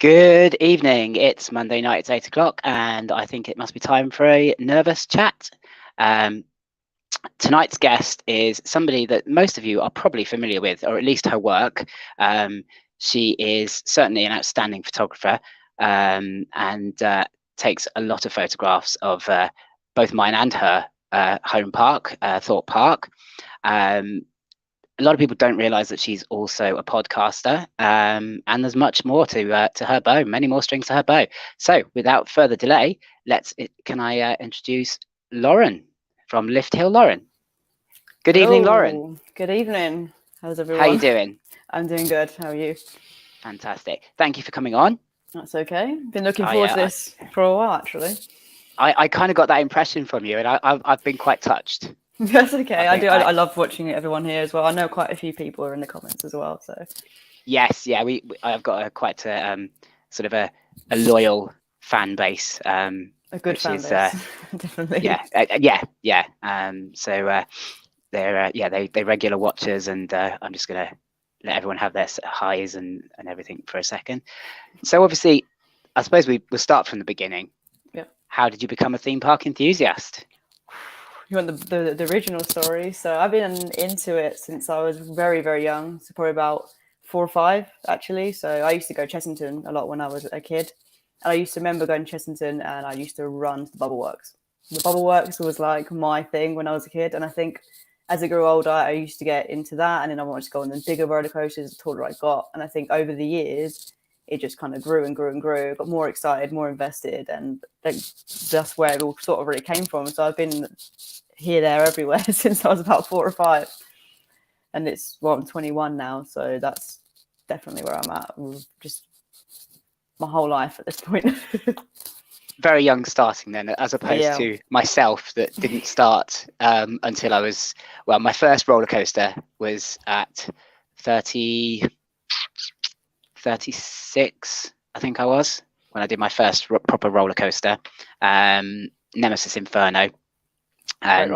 Good evening. It's Monday night, it's 8 o'clock, and I think it must be time for a nervous chat. Um, Tonight's guest is somebody that most of you are probably familiar with, or at least her work. She is certainly an outstanding photographer, and takes a lot of photographs of both mine and her home park, Thorpe Park. A lot of people don't realize that she's also a podcaster, and there's much more to her bow, many more strings to her bow. So without further delay, can I introduce Lauren from Lift Hill. Lauren, good evening, Lauren. Good evening. How's everyone? How are you doing? I'm doing good. How are you? Fantastic. Thank you for coming on. That's okay. Been looking forward to this for a while, actually. I kind of got that impression from you, and I've been quite touched. That's okay. I love watching everyone here as well. I know quite a few people are in the comments as well. So yes, yeah, I've got quite a sort of a loyal fan base. A good fan base, definitely. Yeah. So they're regular watchers, and I'm just gonna let everyone have their highs and everything for a second. So obviously, I suppose we'll start from the beginning. Yeah. How did you become a theme park enthusiast? You want the original story? So I've been into it since I was very, very young. So probably about 4 or 5, actually. So I used to go to Chessington a lot when I was a kid. And I used to remember going to Chessington, and I used to run to the Bubble Works. The Bubble Works was like my thing when I was a kid. And I think as I grew older, I used to get into that. And then I wanted to go on the bigger roller coasters the taller I got. And I think over the years, it just kind of grew and grew and grew. Got more excited, more invested. And that's where it all sort of really came from. So I've been here, there, everywhere since I was about 4 or 5. And I'm 21 now. So that's definitely where I'm at. Just my whole life at this point. Very young starting then, as opposed to myself that didn't start until I was, my first roller coaster was at 36, I think I was, when I did my first proper roller coaster, Nemesis Inferno. And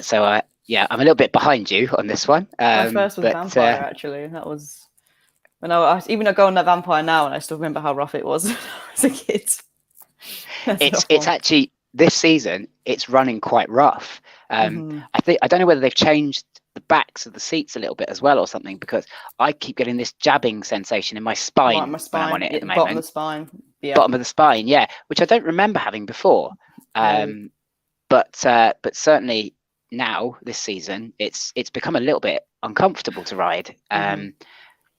so I'm a little bit behind you on this one. My first was Vampire, actually. That was when I go on that Vampire now, and I still remember how rough it was when I was a kid. It's actually, this season it's running quite rough. I don't know whether they've changed the backs of the seats a little bit as well or something, because I keep getting this jabbing sensation in my spine, when I'm on it at the moment. Bottom of the spine. Yeah. Bottom of the spine, yeah, which I don't remember having before. But certainly now this season it's become a little bit uncomfortable to ride.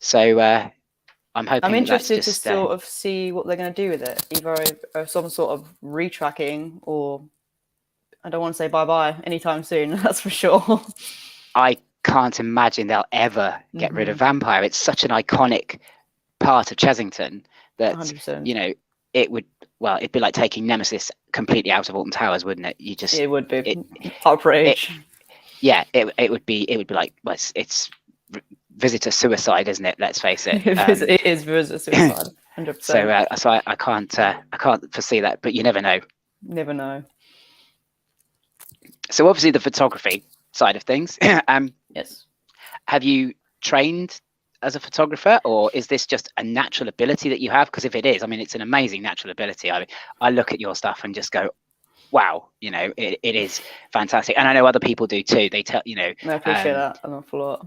So I'm hoping. I'm interested to sort of see what they're going to do with it, either some sort of retracking, or I don't want to say bye-bye anytime soon, that's for sure. I can't imagine they'll ever get rid of Vampire. It's such an iconic part of Chessington that 100%. It'd be like taking Nemesis completely out of Alton Towers, wouldn't it? It would be outrage. It would be like, it's visitor suicide, isn't it? Let's face it. It is visitor suicide, 100%. So I can't foresee that, but you never know. Never know. So obviously the photography side of things. Yes. Have you trained as a photographer, or is this just a natural ability that you have? Because if it is, I mean, it's an amazing natural ability. I look at your stuff and just go, wow, it is fantastic. And I know other people do too. They tell, I appreciate that an awful lot.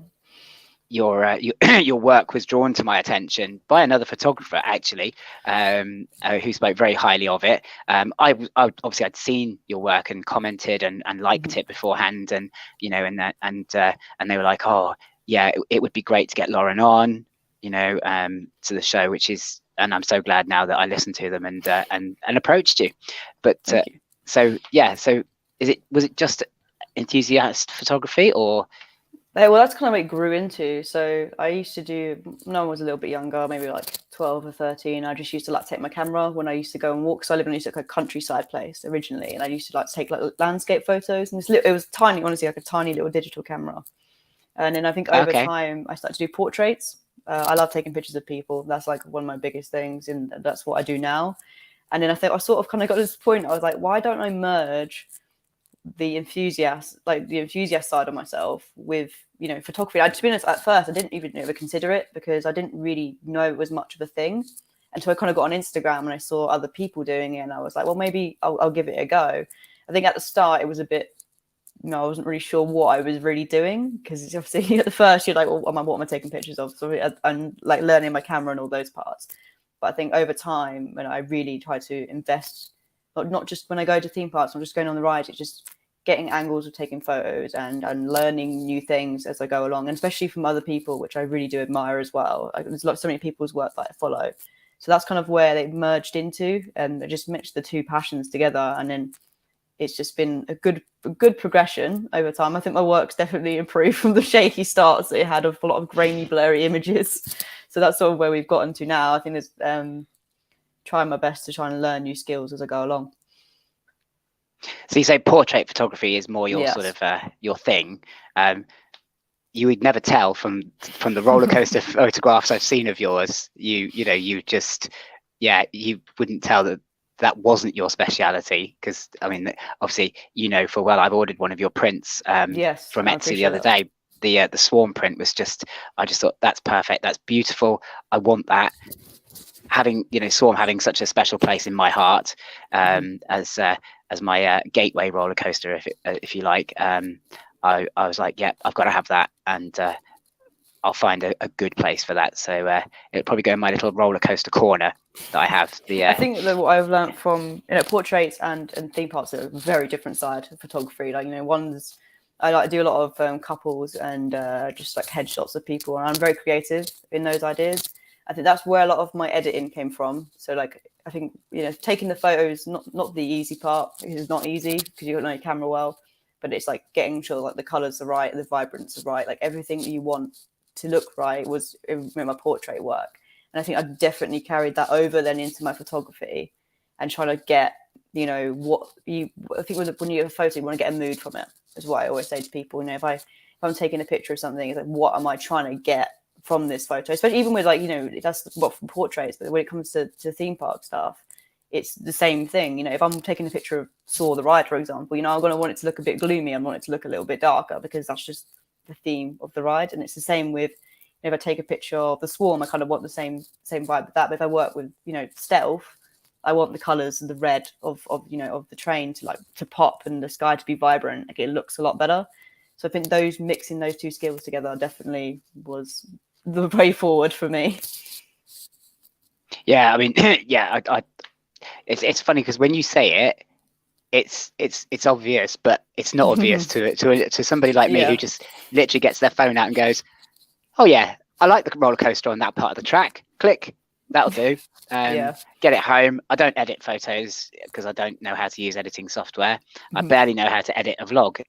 Your work was drawn to my attention by another photographer, actually, who spoke very highly of it. I obviously I'd seen your work and commented and liked it beforehand, and and they were like, oh yeah, it would be great to get Lauren on, to the show, which is, and I'm so glad now that I listened to them and approached you. But so was it just enthusiast photography, or? Well, that's kind of what it grew into. So I used to do, when I was a little bit younger, maybe like 12 or 13, I just used to take my camera when I used to go and walk. So I lived in a countryside place originally, and I used to take landscape photos. And it was tiny, honestly, like a tiny little digital camera. And then I think over time, I started to do portraits. I love taking pictures of people. That's like one of my biggest things, and that's what I do now. And then I think I sort of kind of got to this point. I was like, why don't I merge the enthusiast side of myself with photography. To be honest, at first I didn't even ever consider it because I didn't really know it was much of a thing until I kind of got on Instagram and I saw other people doing it, and I was like, well, maybe I'll give it a go. I think at the start it was a bit, I wasn't really sure what I was really doing, because it's obviously at the first you're like, well, what am I taking pictures of? So I'm like learning my camera and all those parts. But I think over time, when I really try to invest, not just when I go to theme parks, I'm just going on the rides, it's just getting angles of taking photos and learning new things as I go along, and especially from other people, which I really do admire as well. There's so many people's work that I follow. So that's kind of where they merged into, and I just mixed the two passions together. And then it's just been a good progression over time. I think my work's definitely improved from the shaky starts that it had of a lot of grainy, blurry images. So that's sort of where we've gotten to now. I think there's trying my best to try and learn new skills as I go along. So you say portrait photography is more your sort of your thing. You would never tell from the roller coaster photographs I've seen of yours. You wouldn't tell that wasn't your speciality, because I mean, obviously, for well, I've ordered one of your prints from Etsy the other day. The swarm print was I just thought, that's perfect, that's beautiful, I want that. Having Swarm having such a special place in my heart, as my gateway roller coaster, if you like, I was like, yeah, I've got to have that, and I'll find a good place for that. So it'll probably go in my little roller coaster corner that I have. I think that what I've learned from portraits and theme parks are a very different side of photography. Like one's, I like to do a lot of couples and just like headshots of people, and I'm very creative in those ideas. I think that's where a lot of my editing came from. So like, I think taking the photos, not the easy part, because it's not easy because you don't know your camera well, but it's like getting sure like the colors are right, the vibrance are right, like everything that you want to look right was in my portrait work. And I think I definitely carried that over then into my photography, and trying to get I think when you have a photo, you want to get a mood from it, is what I always say to people. If I'm taking a picture of something, it's like, what am I trying to get from this photo? Especially even with that's what from portraits, but when it comes to theme park stuff, it's the same thing. If I'm taking a picture of Saw the Ride, for example, I'm going to want it to look a bit gloomy, I want it to look a little bit darker, because that's just the theme of the ride. And it's the same with if I take a picture of the Swarm, I kind of want the same vibe with that. But if I work with Stealth, I want the colors and the red of the train to pop, and the sky to be vibrant. Like, it looks a lot better. So I think mixing those two skills together definitely was the way forward for me. Yeah, I mean, it's funny because when you say it, it's obvious, but it's not obvious to somebody like me who just literally gets their phone out and goes, oh yeah, I like the roller coaster on that part of the track, click, that'll do. Get it home. I don't edit photos because I don't know how to use editing software. I barely know how to edit a vlog,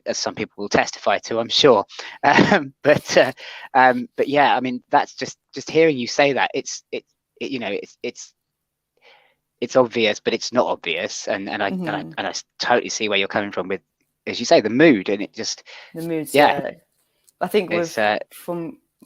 as some people will testify to, I'm sure. But yeah, I mean, that's just hearing you say that, it's obvious, but it's not obvious, and I totally see where you're coming from with, as you say, the mood, and the moods. Yeah, I think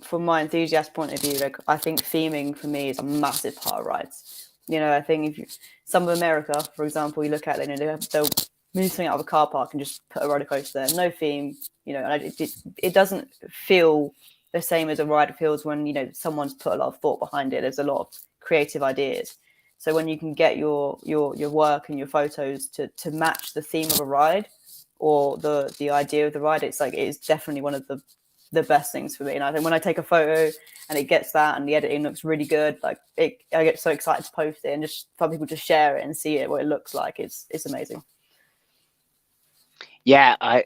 from my enthusiast point of view, like, I think theming for me is a massive part of rides. I think if some of America, for example, you look at it, they'll move something out of a car park and just put a roller coaster there, no theme, and it doesn't feel the same as a ride feels when someone's put a lot of thought behind it. There's a lot of creative ideas. So when you can get your work and your photos to match the theme of a ride or the idea of the ride, it is definitely one of the best things for me. And I think when I take a photo and it gets that and the editing looks really good, like I get so excited to post it and just for people to share it and see it, what it looks like. It's amazing. Yeah, I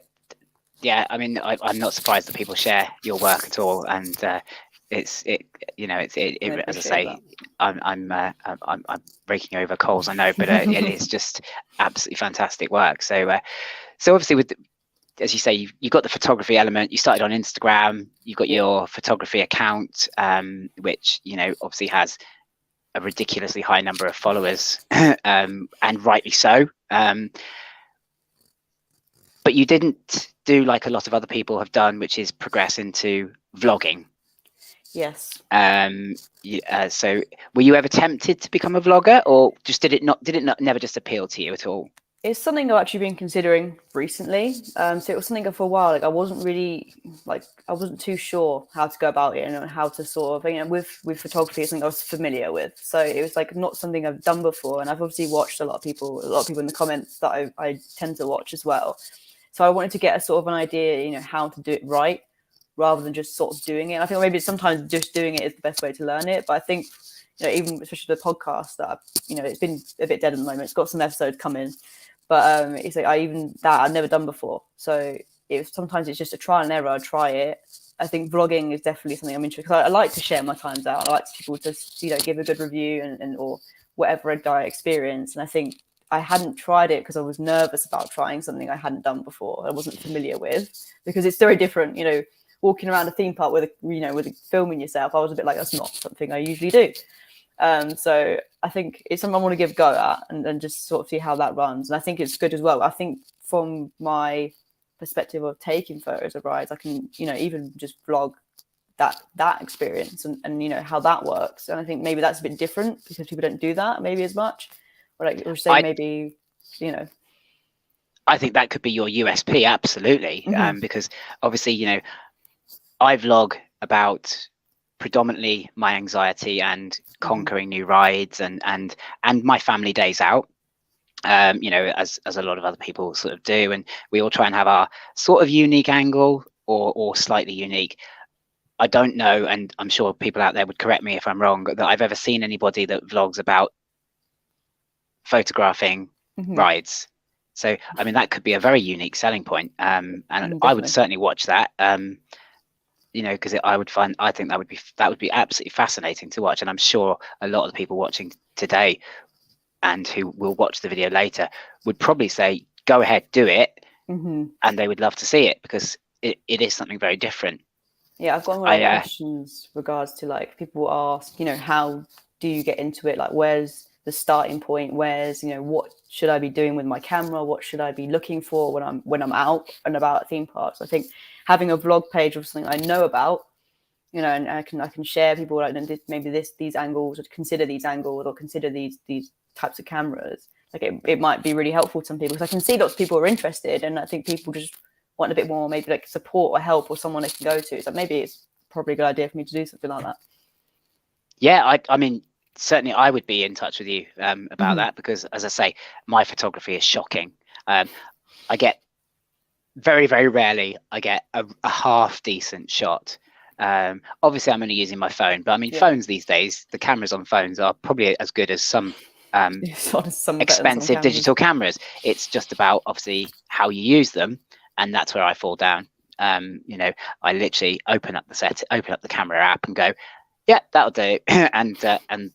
mean, I'm not surprised that people share your work at all, and as I say, I'm breaking over coals, I know, but it's just absolutely fantastic work. So obviously, as you say, you've got the photography element. You started on Instagram. You've got your photography account, which obviously has a ridiculously high number of followers, and rightly so. But you didn't do like a lot of other people have done, which is progress into vlogging. Yes. So were you ever tempted to become a vlogger, or just did it not never just appeal to you at all? It's something I've actually been considering recently. So it was something for a while. Like I wasn't too sure how to go about it and how to sort of, with photography, it's something I was familiar with. So it was like not something I've done before. And I've obviously watched a lot of people in the comments that I tend to watch as well. So I wanted to get a sort of an idea, how to do it right, rather than just sort of doing it. I think maybe sometimes just doing it is the best way to learn it. But I think, even especially the podcast that, it's been a bit dead at the moment. It's got some episodes coming. But it's like I've never done before. So sometimes it's just a trial and error. I try it. I think vlogging is definitely something I'm interested in, because I like to share my times out. I like people to give a good review and or whatever I experience. And I think I hadn't tried it because I was nervous about trying something I hadn't done before. I wasn't familiar with, because it's very different. Walking around a theme park with filming yourself. I was a bit like, that's not something I usually do. So I think it's something I want to give a go at and just sort of see how that runs. And I think it's good as well. I think from my perspective of taking photos of rides, I can, even just vlog that experience and how that works. And I think maybe that's a bit different because people don't do that maybe as much. Or say maybe, I think that could be your USP, absolutely. Because obviously, I vlog about predominantly my anxiety and conquering new rides and my family days out, as a lot of other people sort of do, and we all try and have our sort of unique angle or slightly unique. I don't know, and I'm sure people out there would correct me if I'm wrong, that I've ever seen anybody that vlogs about photographing rides. So I mean, that could be a very unique selling point, and definitely. I would certainly watch that. Because I think that would be absolutely fascinating to watch, and I'm sure a lot of the people watching today and who will watch the video later would probably say, "Go ahead, do it," and they would love to see it because it is something very different. Yeah, I've got a lot of questions regards to people ask, how do you get into it? Like, where's the starting point? Where's what should I be doing with my camera? What should I be looking for when I'm out and about at theme parks? I think having a vlog page of something I know about, and I can share people maybe these angles, or consider these angles, or consider these types of cameras. It might be really helpful to some people, because I can see lots of people are interested, and I think people just want a bit more maybe support or help or someone they can go to. So maybe it's probably a good idea for me to do something like that. Yeah, I mean, certainly I would be in touch with you about that, because as I say, my photography is shocking. I get very, very rarely I get a half decent shot. Obviously I'm only using my phone, but I mean, phones these days, the cameras on phones are probably as good as some expensive digital cameras. It's just about obviously how you use them, and that's where I fall down. I literally open up the camera app and go, yeah, that'll do, and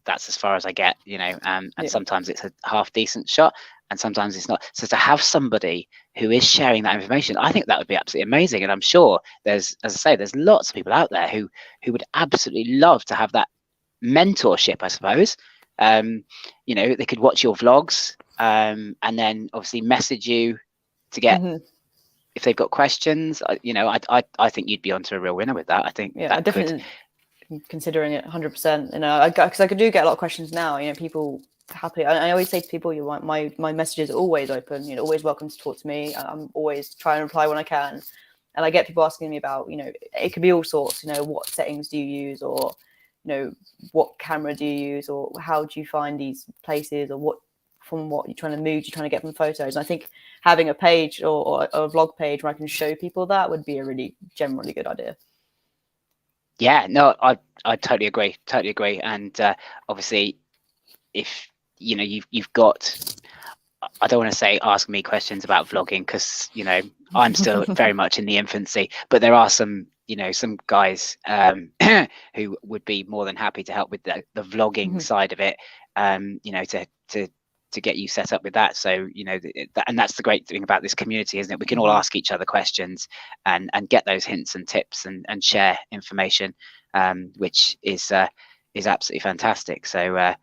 that's as far as I get, and sometimes it's a half decent shot and sometimes it's not. So to have somebody who is sharing that information, I think that would be absolutely amazing. And I'm sure there's lots of people out there who would absolutely love to have that mentorship, I suppose. They could watch your vlogs and then obviously message you to get if they've got questions. I think you'd be onto a real winner with that. I think that definitely considering it 100%. Because I do get a lot of questions now. People happy. I always say to people, my messages are always open. Always welcome to talk to me. I'm always trying to reply when I can. And I get people asking me about, it could be all sorts. What settings do you use, or what camera do you use, or how do you find these places, or what you're trying to mood you're trying to get from photos. And I think having a page or a vlog page where I can show people that would be a really generally good idea. Yeah, no, I totally agree. And obviously, if you've got, I don't want to say ask me questions about vlogging, because I'm still very much in the infancy, but there are some guys who would be more than happy to help with the vlogging side of it, to get you set up with that. So and that's the great thing about this community, isn't it? We can all ask each other questions and get those hints and tips and share information, which is absolutely fantastic. So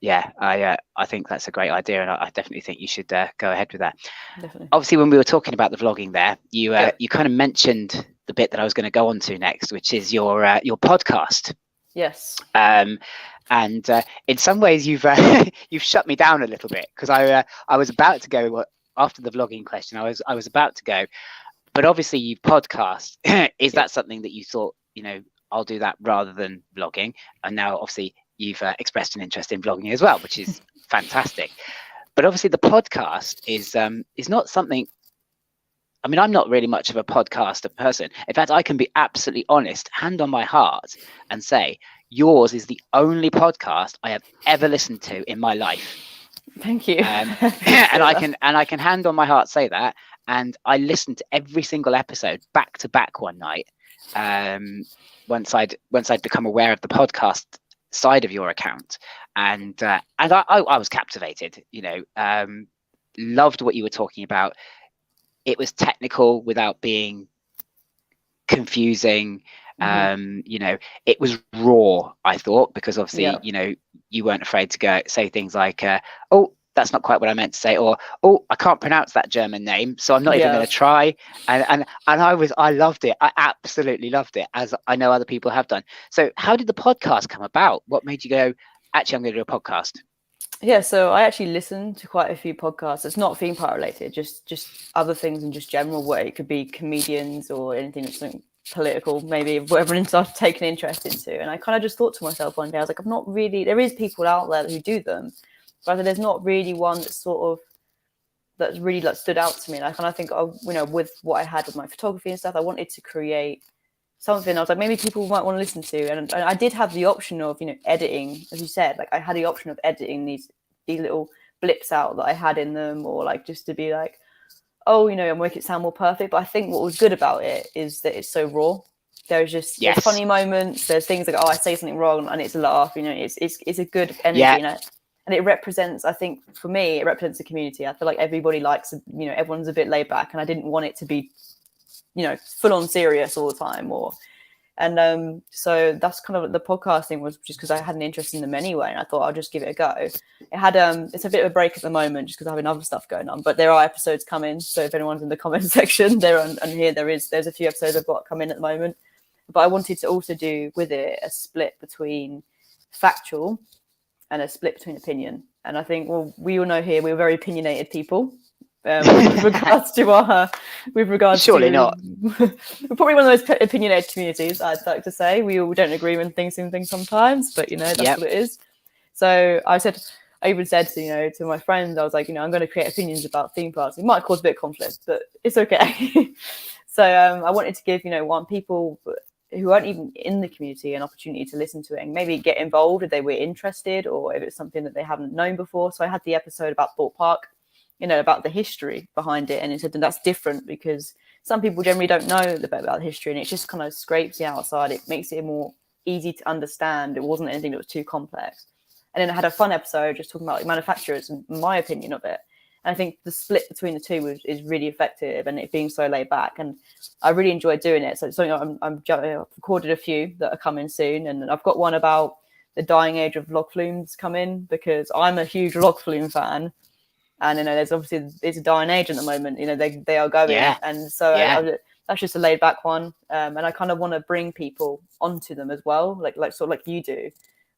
I think that's a great idea, and I definitely think you should go ahead with that. Definitely. Obviously, when we were talking about the vlogging there, you kind of mentioned the bit that I was going to go on to next, which is your podcast. Yes. And in some ways, you've shut me down a little bit, because I was about to go after the vlogging question, I was about to go, but obviously you podcast. Is that something that you thought, I'll do that rather than vlogging? And now obviously you've expressed an interest in vlogging as well, which is fantastic. But obviously the podcast is not something. I mean, I'm not really much of a podcaster person. In fact, I can be absolutely honest, hand on my heart, and say yours is the only podcast I have ever listened to in my life. Thank you. And I can hand on my heart say that. And I listened to every single episode back to back one night. Once I'd become aware of the podcast side of your account, and I was captivated. Loved what you were talking about. It was technical without being confusing. It was raw, I thought, because obviously, you weren't afraid to say things like, oh, that's not quite what I meant to say, or, oh, I can't pronounce that German name, so I'm not even going to try. And I loved it. I absolutely loved it, as I know other people have done. So how did the podcast come about? What made you go, actually, I'm going to do a podcast? Yeah, so I actually listened to quite a few podcasts. It's not theme park related, just other things in just general way. It could be comedians or anything that's something political, maybe, whatever I've taken interest into. And I kind of just thought to myself one day, I was like, I'm not really, there is people out there who do them, but there's not really one that's really like stood out to me. And I kind of think, with what I had with my photography and stuff, I wanted to create something. I was like, maybe people might want to listen to. And I did have the option of, editing, as you said, like I had the option of editing these little blips out that I had in them, or like just to be like, oh, and make it sound more perfect. But I think what was good about it is that it's so raw. There's just there's funny moments. There's things like, oh, I say something wrong and it's a laugh. It's a good energy, and it represents. I think for me, it represents the community. I feel like everybody likes, everyone's a bit laid back, and I didn't want it to be, full on serious all the time. So that's kind of the podcasting was just because I had an interest in them anyway, and I thought I'll just give it a go. It had it's a bit of a break at the moment just because I have other stuff going on, but there are episodes coming. So if anyone's in the comment section, they're on here. There's a few episodes I've got coming at the moment, but I wanted to also do with it a split between factual and a split between opinion. And I think, well, we all know here we're very opinionated people. With regards surely to not. We're probably one of those opinionated communities, I'd like to say. We all don't agree when things seem things sometimes, but that's what it is. So I even said to my friends, I was like, I'm going to create opinions about theme parks. It might cause a bit of conflict, but it's okay. So I wanted to give people who aren't even in the community an opportunity to listen to it and maybe get involved if they were interested, or if it's something that they haven't known before. So I had the episode about Thorpe Park, about the history behind it, and it said that that's different because some people generally don't know about the history, and it just kind of scrapes the outside. It makes it more easy to understand. It wasn't anything that was too complex. And then I had a fun episode just talking about manufacturers and my opinion of it. And I think the split between the two is really effective, and it being so laid back, and I really enjoyed doing it. So it's something I've recorded a few that are coming soon, and I've got one about the dying age of log flumes coming because I'm a huge log flume fan. And there's obviously it's a dying age at the moment. They are going, and so that's just a laid back one. And I kind of want to bring people onto them as well, like sort of like you do,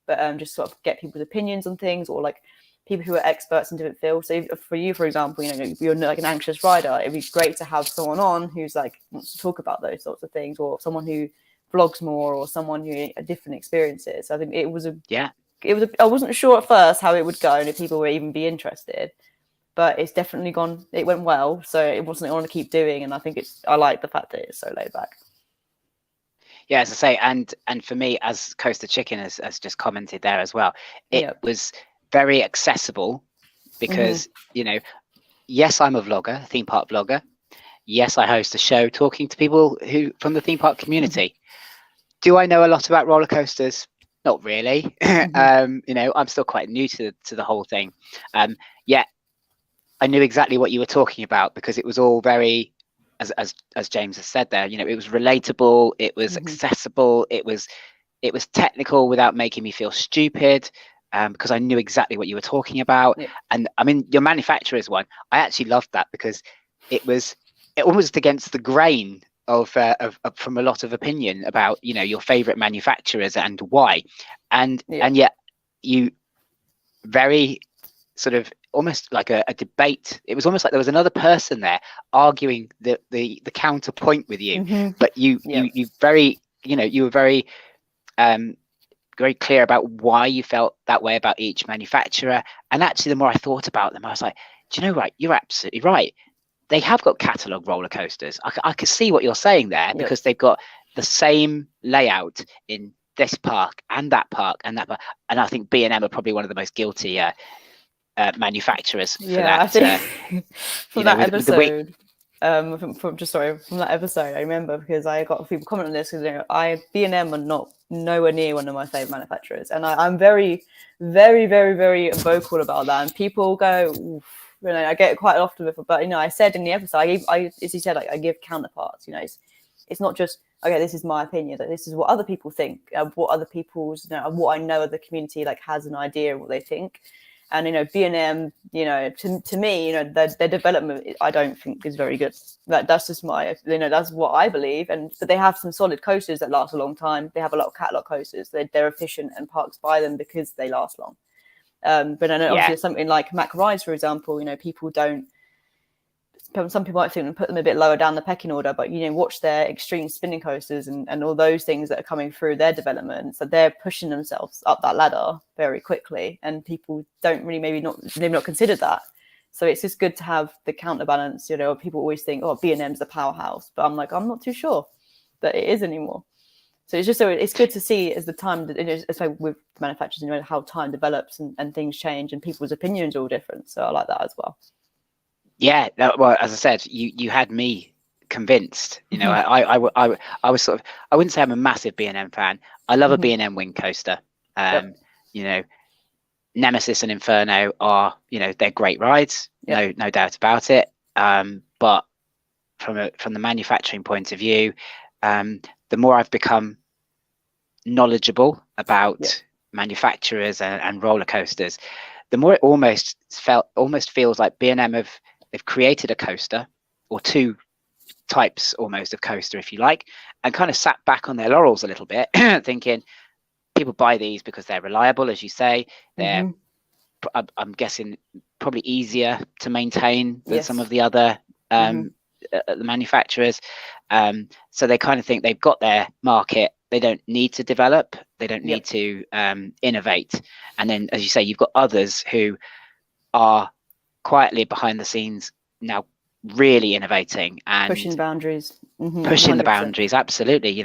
but just sort of get people's opinions on things, or like people who are experts in different fields. So for you, for example, you're like an anxious rider. It'd be great to have someone on who's like wants to talk about those sorts of things, or someone who vlogs more, or someone who had different experiences. So I think it was I wasn't sure at first how it would go and if people would even be interested. But it's definitely gone. It went well, so it wasn't. I want to keep doing, and I think I like the fact that it's so laid back. Yeah, as I say, and for me, as Coaster Chicken has just commented there as well, it was very accessible because yes, I'm a vlogger, theme park vlogger. Yes, I host a show talking to people who from the theme park community. Do I know a lot about roller coasters? Not really. I'm still quite new to the whole thing. Yet I knew exactly what you were talking about because it was all very, as James has said there, it was relatable, it was accessible, it was technical without making me feel stupid, because I knew exactly what you were talking about. And I mean, your manufacturers one, I actually loved that because it was almost against the grain of from a lot of opinion about your favorite manufacturers and why, and yet you very sort of almost like a debate. It was almost like there was another person there arguing the counterpoint with you, but you very, you were very very clear about why you felt that way about each manufacturer. And actually, the more I thought about them, I was like, do you know what? You're absolutely right. They have got catalog roller coasters. I could see what you're saying there, because they've got the same layout in this park and that park and that park. And I think B&M are probably one of the most guilty manufacturers for that. I think from that episode, from that episode, I remember, because I got people comment on this, because B&M are not nowhere near one of my favorite manufacturers, and I'm very, very, very, very vocal about that. And people go, oof, I get it quite often, but I said in the episode, as you said, like, I give counterparts. It's not just, okay, this is my opinion, that this is what other people think, what other people's, what I know of the community like has an idea of what they think. And B&M, to me, their development, I don't think is very good. That's just that's what I believe. But they have some solid coasters that last a long time. They have a lot of catalog coasters. They're efficient, and parks buy them because they last long. But I know obviously something like Mack Rides, for example, people don't. Some people might think and put them a bit lower down the pecking order, but watch their extreme spinning coasters and all those things that are coming through their development. So they're pushing themselves up that ladder very quickly, and people don't really maybe not considered that. So it's just good to have the counterbalance. People always think, oh, B&M's the powerhouse, but I'm not too sure that it is anymore. So it's good to see as the time, especially with manufacturers, how time develops and things change, and people's opinions are all different. So I like that as well. Yeah, well, as I said, you had me convinced. I was sort of, I wouldn't say I'm a massive B&M fan. I love a B&M wing coaster. Nemesis and Inferno are, they're great rides, no doubt about it. But from the manufacturing point of view, the more I've become knowledgeable about manufacturers and roller coasters, the more it almost feels like B&M they've created a coaster, or two types almost of coaster, if you like, and kind of sat back on their laurels a little bit, thinking people buy these because they're reliable, as you say. They're, I'm guessing, probably easier to maintain than some of the other the manufacturers. So they kind of think they've got their market. They don't need to develop. They don't need to innovate. And then, as you say, you've got others who are quietly behind the scenes now, really innovating and pushing boundaries. Pushing 100%. The boundaries, absolutely.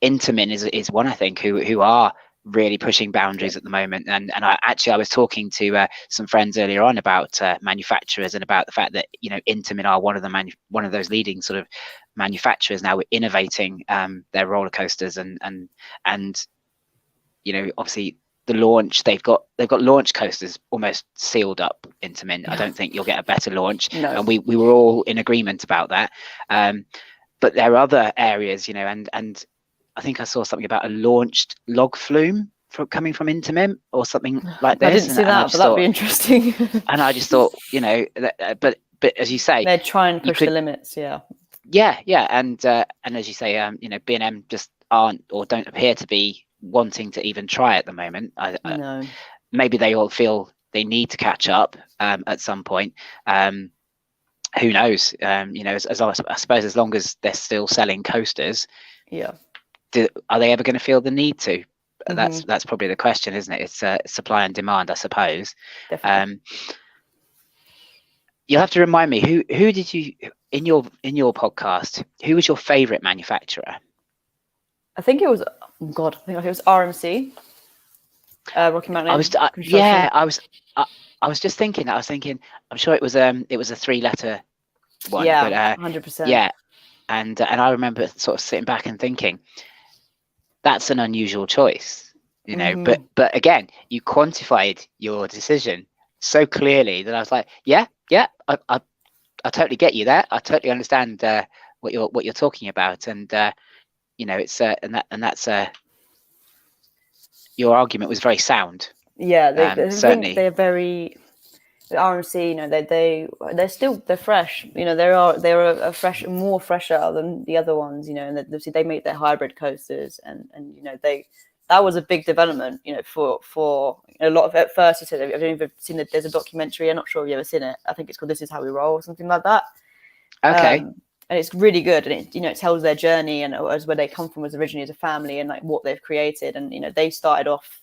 Intamin is one, I think, who are really pushing boundaries at the moment. And I was talking to some friends earlier on about manufacturers, and about the fact that Intamin are one of those leading sort of manufacturers now, innovating their roller coasters, and obviously the launch, they've got launch coasters almost sealed up. Intamin, I don't think you'll get a better launch. No. And we were all in agreement about that. But there are other areas, and I think I saw something about a launched log flume coming from Intamin or something like this. I didn't see that, but that'd be interesting. And I just thought, but as you say, they're trying to push the limits. Yeah, and as you say, B&M just aren't, or don't appear to be, wanting to even try at the moment. No. Maybe they all feel they need to catch up at some point. Who knows? As I suppose, as long as they're still selling coasters, are they ever going to feel the need to? That's probably the question, isn't it? It's supply and demand, I suppose. Definitely. You'll have to remind me, who did you, in your podcast, who was your favorite manufacturer? I think it was RMC, Rocky Mountain. I was just thinking that. I was thinking, I'm sure it was a 3-letter one. Yeah, 100%. Yeah, and I remember sort of sitting back and thinking, that's an unusual choice, But again, you quantified your decision so clearly that I was like, I totally get you there. I totally understand what you're talking about, and it's that's your argument was very sound. Yeah, certainly. They're very, the RMC, they're fresh. They're a fresher than the other ones. And obviously they make their hybrid coasters, and that was a big development, you know, for a lot of, at first you said, I've even seen that there's a documentary, I'm not sure if you've ever seen it, I think it's called This Is How We Roll or something like that. Okay. And it's really good, and it, you know, it tells their journey and as where they come from as originally as a family, and like what they've created. And you know, they started off,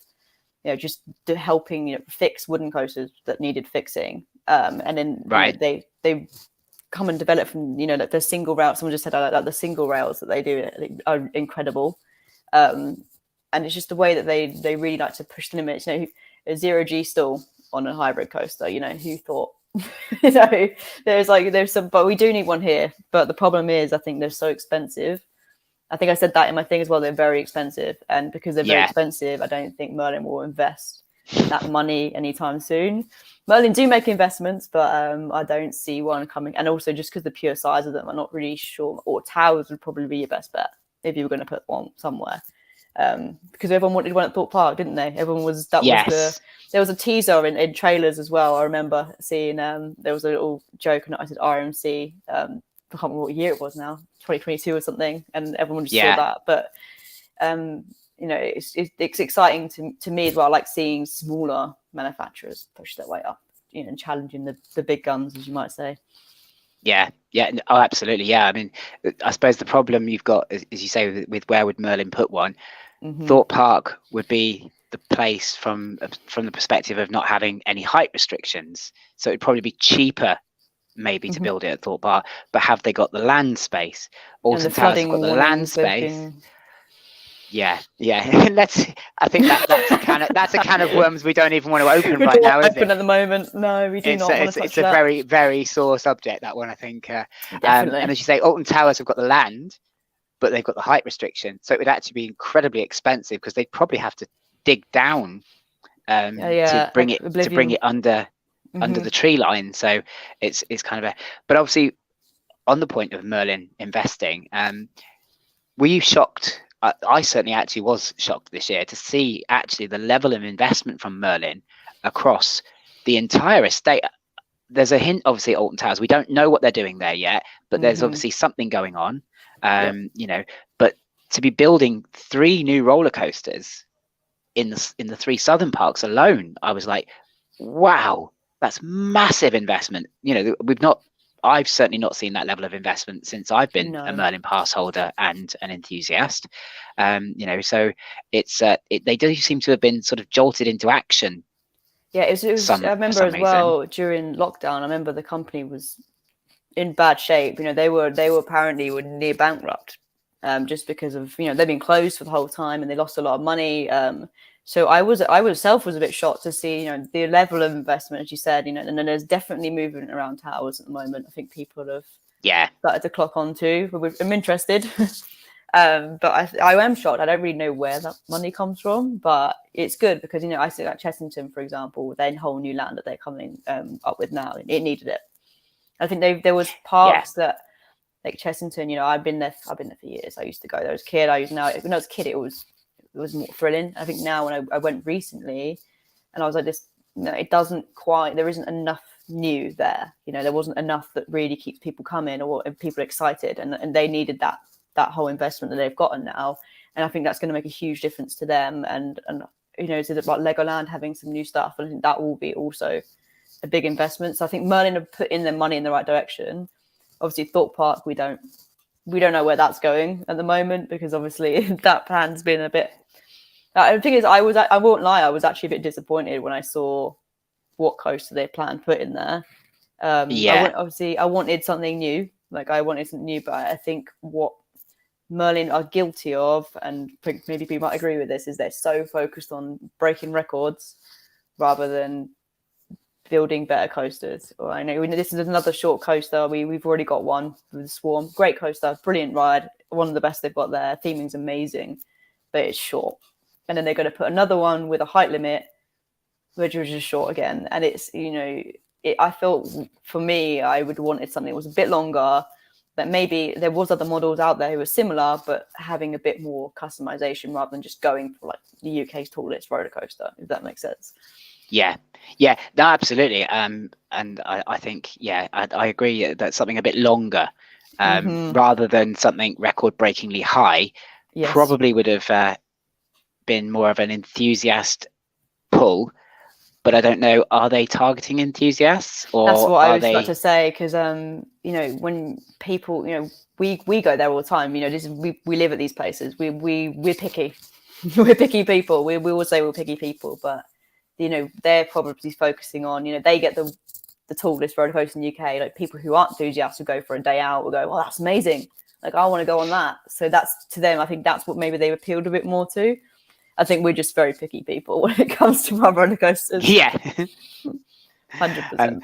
you know, just helping, you know, fix wooden coasters that needed fixing, and then Right. you know, they come and develop from, you know, like the single rails. Someone just said like the single rails that they do are incredible, and it's just the way that they really like to push the limits. You know, a 0G stall on a hybrid coaster, you know, who thought? You know, there's some, but we do need one here. But the problem is, I think they're so expensive. I think I said that in my thing as well. They're very expensive, and because they're very expensive, I don't think Merlin will invest that money anytime soon. Merlin do make investments, but I don't see one coming. And also, just because the pure size of them, I'm not really sure. Or towers would probably be your best bet if you were going to put one somewhere. Because everyone wanted one at Thorpe Park, didn't they? Everyone was there was a teaser in trailers as well. I remember seeing there was a little joke and I said RMC. I can't remember what year it was now, 2022 or something, and everyone just saw that. But you know, it's exciting to me as well. I like seeing smaller manufacturers push their way up, you know, and challenging the big guns, as you might say. Yeah. Oh, absolutely. Yeah. I mean, I suppose the problem you've got, as you say, with where would Merlin put one, Thorpe Park would be the place from the perspective of not having any height restrictions. So it'd probably be cheaper maybe to build it at Thorpe Park, but have they got the land space? Alton Towers have got the land space. Yeah. I think that's a can of worms we don't even want to open right now, is it? At the moment, no, we do not want to touch it's a very, very sore subject, that one, I think. Definitely. And as you say, Alton Towers have got the land, but they've got the height restriction, so it would actually be incredibly expensive because they'd probably have to dig down to bring it under the tree line. So it's kind of but obviously on the point of Merlin investing, were you shocked? I certainly actually was shocked this year to see actually the level of investment from Merlin across the entire estate. There's a hint, obviously, at Alton Towers. We don't know what they're doing there yet, but there's obviously something going on. You know, but to be building 3 new roller coasters in the 3 southern parks alone, I was like, wow, that's massive investment. You know, I've certainly not seen that level of investment since I've been a Merlin pass holder and an enthusiast. You know, so it's they do seem to have been sort of jolted into action. Yeah, it was I remember as well during lockdown. I remember the company was in bad shape. You know, they were apparently near bankrupt, just because of, you know, they've been closed for the whole time and they lost a lot of money. So I was a bit shocked to see, you know, the level of investment, as you said, you know, and then there's definitely movement around towers at the moment. I think people have started to clock on too. I'm interested. But I am shocked. I don't really know where that money comes from, but it's good because, you know, I see like Chessington, for example, their whole new land that they're coming up with now. It needed it. I think there was parks that, like Chessington, you know, I've been there for years. I used to go there as a kid. When I was a kid, it was more thrilling. I think now when I went recently, and I was like, it doesn't quite. There isn't enough new there. You know, there wasn't enough that really keeps people coming or people excited, and they needed that whole investment that they've gotten now. And I think that's going to make a huge difference to them. And you know, so about Legoland having some new stuff, and I think that will be also a big investment. So I think Merlin have put in their money in the right direction. Obviously, Thorpe Park, we don't know where that's going at the moment because obviously that plan's been a bit. The thing is, I won't lie, I was actually a bit disappointed when I saw what coaster they planned to put in there. I wanted something new. But I think what Merlin are guilty of, and maybe people might agree with this, is they're so focused on breaking records rather than building better coasters. I know this is another short coaster. We've already got one with the Swarm. Great coaster, brilliant ride, one of the best they've got there. Theming's amazing, but it's short. And then they're going to put another one with a height limit, which was just short again. And it's, you know, I felt for me, I would wanted something that was a bit longer, that maybe there was other models out there who were similar, but having a bit more customization rather than just going for like the UK's tallest roller coaster, if that makes sense. Yeah, no, absolutely. And I think, I agree that something a bit longer, rather than something record-breakingly high, probably would have been more of an enthusiast pull, but I don't know, are they targeting enthusiasts, or that's what I are was about they? to say, because when people, we go there all the time. We live at these places. We're picky. We're picky people. We always say we're picky people, but they're probably focusing on, they get the tallest roller coaster in the UK. Like, people who aren't enthusiasts who go for a day out will go, well, that's amazing. Like, I want to go on that. So that's, to them, I think that's what maybe they appealed a bit more to. I think we're just very picky people when it comes to our roller coasters. Yeah. 100%.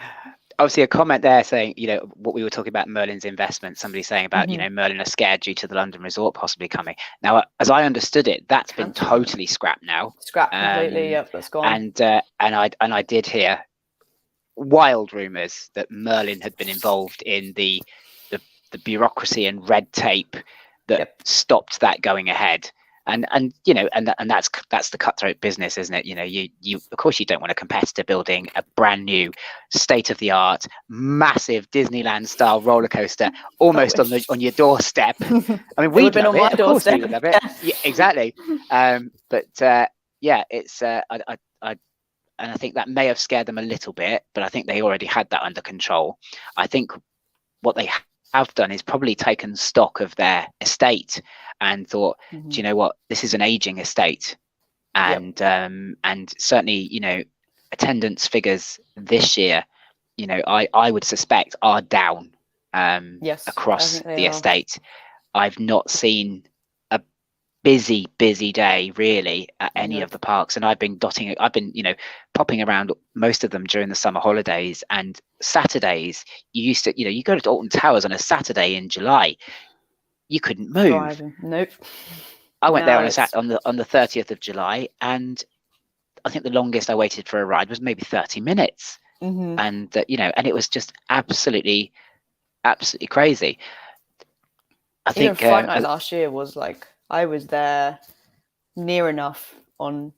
Obviously a comment there saying, what we were talking about Merlin's investment, somebody saying about, Mhm. Merlin are scared due to the London resort possibly coming. Now, as I understood it, that's been totally scrapped now. Scrapped completely. Yep, that's gone. And I did hear wild rumours that Merlin had been involved in the bureaucracy and red tape that stopped that going ahead. And that's the cutthroat business, isn't it? You of course you don't want a competitor building a brand new state-of-the-art massive Disneyland style roller coaster almost on your doorstep. I mean, we'd love it. Of course we would love it. Yeah, exactly. It's and I think that may have scared them a little bit, but I think they already had that under control. I think what they have done is probably taken stock of their estate and thought, do you know what, this is an aging estate, and certainly attendance figures this year, I would suspect are down across the estate. I've not seen a busy day really at any of the parks, and I've been popping around most of them during the summer holidays, and Saturdays you used to you go to Alton Towers on a Saturday in July, you couldn't move. Driving. Nope. I went there on the 30th of July, and I think the longest I waited for a ride was maybe 30 minutes. And and it was just absolutely crazy. I think Fright Night last year was like, I was there near enough on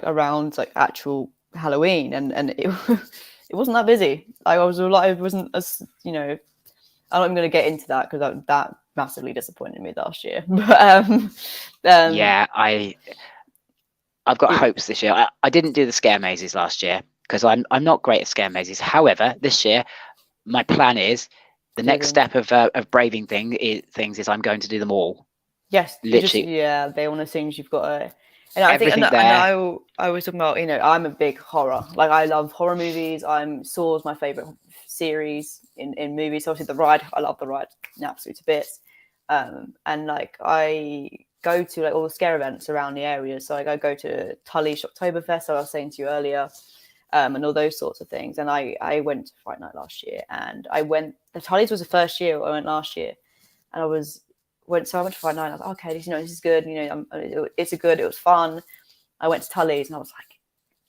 around actual Halloween, and it it wasn't that busy. I wasn't as I'm not even going to get into that because that massively disappointed me last year. But yeah, I've got hopes this year. I didn't do the scare mazes last year because I'm not great at scare mazes. However, this year my plan is the next step of braving things is I'm going to do them all. Yes, literally. They're one of the things you've got to. And I think, and I was talking about, I'm a big horror. Like, I love horror movies. Saw's my favorite series in movies. Obviously, the ride, I love the ride, absolutely to bits. And I go to all the scare events around the area. So I go to Tully's Oktoberfest, I was saying to you earlier, and all those sorts of things. And I went to Fright Night last year, and the Tully's was the first year I went last year, and I went to Fright Night. I was like, okay, this is good. It was fun. I went to Tully's, and I was like,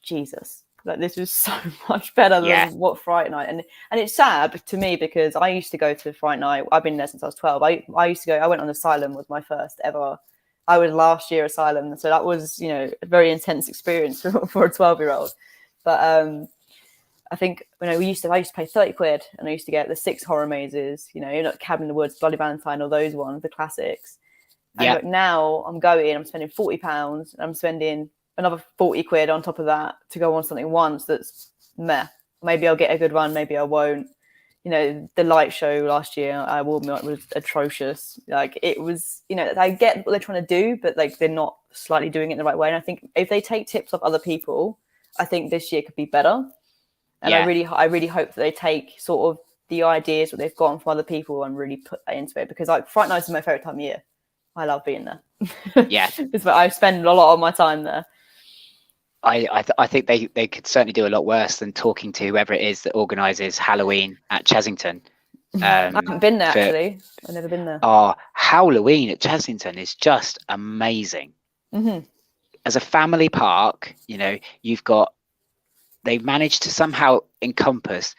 Jesus, this was so much better than what Fright Night. And it's sad to me because I used to go to Fright Night. I've been there since I was 12. I used to go. I went on Asylum, was my first ever. I was last year Asylum, so that was a very intense experience for a 12-year-old. But I think I used to pay 30 quid, and I used to get the 6 horror mazes, Cabin in the Woods, Bloody Valentine, all those ones, the classics. And now I'm spending £40, and I'm spending another 40 quid on top of that to go on something once that's meh. Maybe I'll get a good run, maybe I won't. The light show last year, I will admit, was atrocious. It was, I get what they're trying to do, but they're not slightly doing it in the right way. And I think if they take tips off other people, I think this year could be better. And I really hope that they take sort of the ideas that they've gotten from other people and really put that into it, because Fright Night is my favorite time of year. I love being there. Yeah, I spend a lot of my time there. I think they could certainly do a lot worse than talking to whoever it is that organises Halloween at Chessington. I haven't been there actually. I've never been there. Oh, Halloween at Chessington is just amazing. As a family park, they've managed to somehow encompass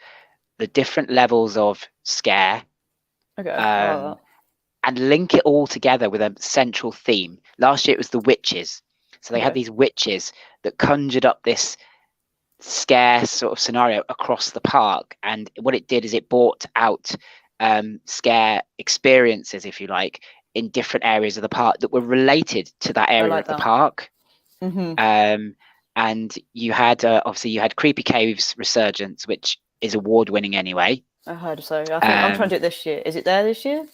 the different levels of scare, and link it all together with a central theme. Last year it was the witches. So they had these witches that conjured up this scare sort of scenario across the park. And what it did is it brought out scare experiences, if you like, in different areas of the park that were related to that area of the park. And you had obviously you had Creepy Cave's Resurgence, which is award-winning anyway. I heard so. I think I'm trying to do it this year. Is it there this year?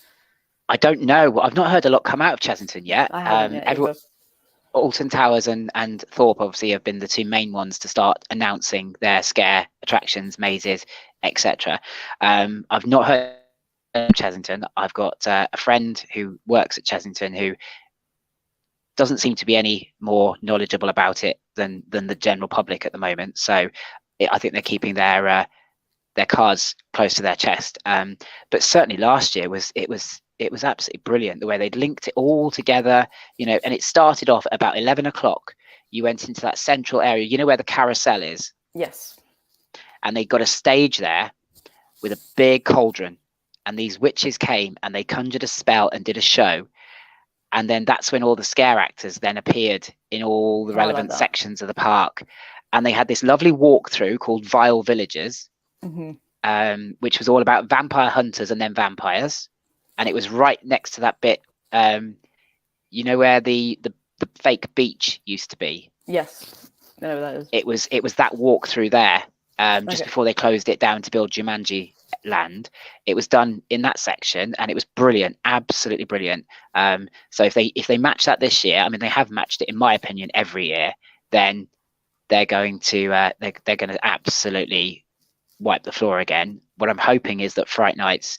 I don't know. I've not heard a lot come out of Chessington yet. I haven't yet either. Alton Towers and Thorpe obviously have been the two main ones to start announcing their scare attractions, mazes, etc. I've not heard of Chessington. I've got a friend who works at Chessington who doesn't seem to be any more knowledgeable about it than the general public at the moment. So I think they're keeping their cards close to their chest. But certainly last year was absolutely brilliant the way they'd linked it all together, and it started off at about 11 o'clock. You went into that central area, where the carousel is. Yes. And they got a stage there with a big cauldron, and these witches came and they conjured a spell and did a show. And then that's when all the scare actors then appeared in all the relevant sections of the park. And they had this lovely walkthrough called Vile Villages, which was all about vampire hunters and then vampires. And it was right next to that bit, where the fake beach used to be. Yes, I know where that is. It was that walkthrough there, just before they closed it down to build Jumanji Land. It was done in that section, and it was brilliant, absolutely brilliant. So if they match that this year, I mean, they have matched it in my opinion every year, then they're going to they're going to absolutely wipe the floor again. What I'm hoping is that Fright Nights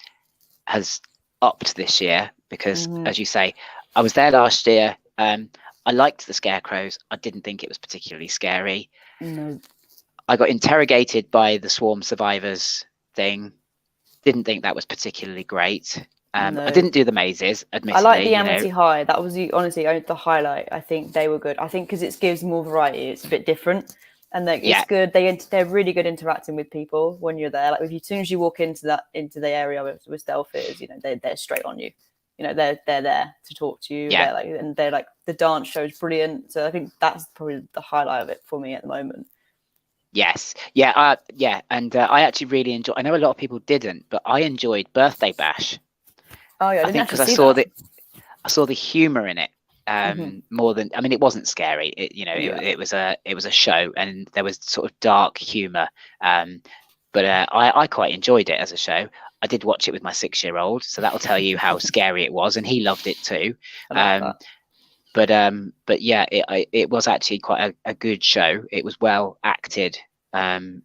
has upped this year, because as you say, I was there last year. I liked the scarecrows. I didn't think it was particularly scary. No. I got interrogated by the swarm survivors thing. Didn't think that was particularly great. No. I didn't do the mazes, admittedly. I like the Amity High. That was honestly the highlight. I think they were good. I think because it gives more variety. It's a bit different, and it's good. They're really good interacting with people when you're there. Like as soon as you walk into the area with stealth is, they're straight on you. They're there to talk to you. Yeah. They're like the dance show is brilliant. So I think that's probably the highlight of it for me at the moment. Yes. Yeah. And I actually really enjoyed. I know a lot of people didn't, but I enjoyed Birthday Bash. Oh yeah, I think because I saw the humor in it more than. I mean, it wasn't scary. It was a show, and there was sort of dark humor. But I quite enjoyed it as a show. I did watch it with my 6-year-old, so that'll tell you how scary it was, and he loved it too. But yeah, it was actually quite a good show. It was well acted and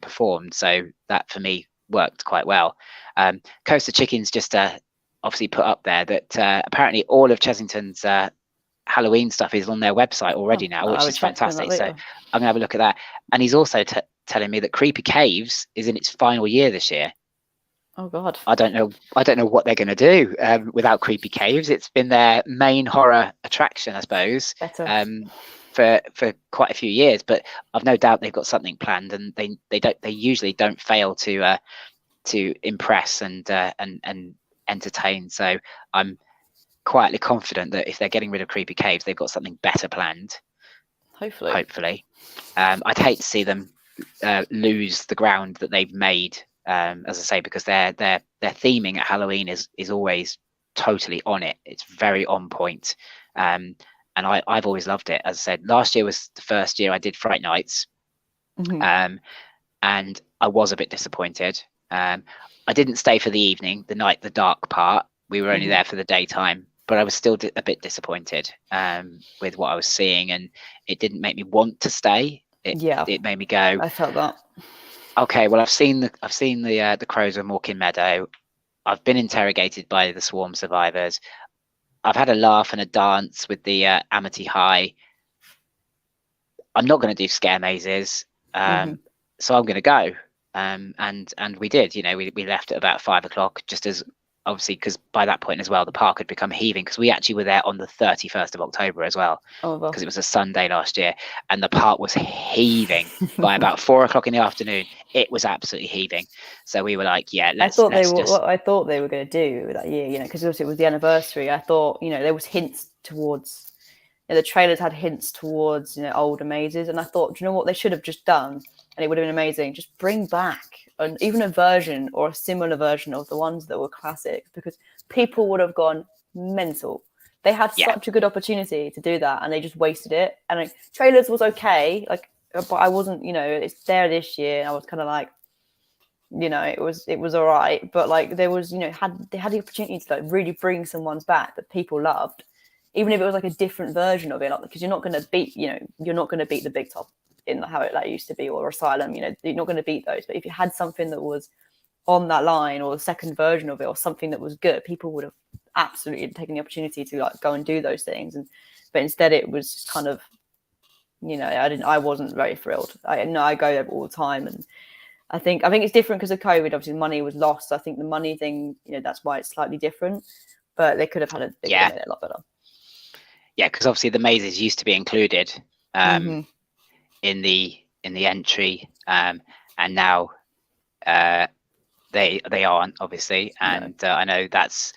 performed, so that for me worked quite well. Coaster Chickens just obviously put up there that apparently all of Chessington's Halloween stuff is on their website already now, which is fantastic. So I'm gonna have a look at that. And he's also telling me that Creepy Caves is in its final year this year. Oh God! I don't know what they're going to do without Creepy Caves. It's been their main horror attraction, I suppose, for quite a few years. But I've no doubt they've got something planned, and they usually don't fail to impress and entertain. So I'm quietly confident that if they're getting rid of Creepy Caves, they've got something better planned. Hopefully. I'd hate to see them lose the ground that they've made. As I say, because their theming at Halloween is always totally on it. It's very on point, and I've always loved it. As I said, last year was the first year I did Fright Nights, and I was a bit disappointed. I didn't stay for the evening, the dark part. We were only there for the daytime, but I was still a bit disappointed with what I was seeing, and it didn't make me want to stay. It made me go. I felt that. Okay, well, I've seen the crows of Morecambe Meadow. I've been interrogated by the swarm survivors. I've had a laugh and a dance with the Amity High. I'm not going to do scare mazes, so I'm going to go. And we did. We left at about 5 o'clock, just as obviously because by that point as well the park had become heaving, because we actually were there on the 31st of October as well, because it was a Sunday last year, and the park was heaving by about 4 o'clock in the afternoon. It was absolutely heaving. So we were like, yeah, I thought they were going to do that year, because it was the anniversary. I thought there was hints towards the trailers had hints towards older mazes, and I thought, do you know what they should have just done, and it would have been amazing, just bring back even a version or a similar version of the ones that were classic, because people would have gone mental. They had such a good opportunity to do that, and they just wasted it. And like, trailers was okay, like, but I wasn't, it's there this year, and I was kind of like, it was all right, but like there was, they had the opportunity to like really bring someone's back that people loved, even if it was like a different version of it, like, because you're not going to beat, you're not going to beat the Big Top in how it like used to be, or Asylum, you're not going to beat those. But if you had something that was on that line, or the second version of it, or something that was good, people would have absolutely taken the opportunity to like go and do those things. But instead it was just kind of, I wasn't very thrilled. I go there all the time, and I think it's different because of COVID. Obviously, money was lost. I think the money thing, that's why it's slightly different. But they could have had made it a lot better. Yeah, because obviously the mazes used to be included in the entry, and now they aren't, obviously. And I know that's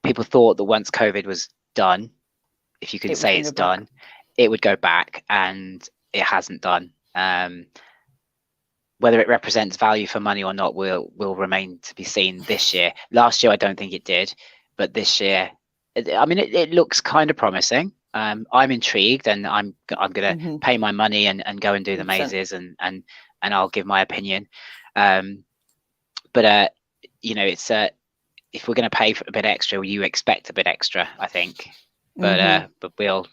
people thought that once COVID was done, if you could say it's done, it would go back, and it hasn't done. Whether it represents value for money or not will remain to be seen this year. Last year, I don't think it did, but this year, it looks kind of promising. I'm intrigued, and I'm going to pay my money and go and do the 100%. Mazes, and I'll give my opinion. But it's if we're going to pay for a bit extra, you expect a bit extra, I think. But we'll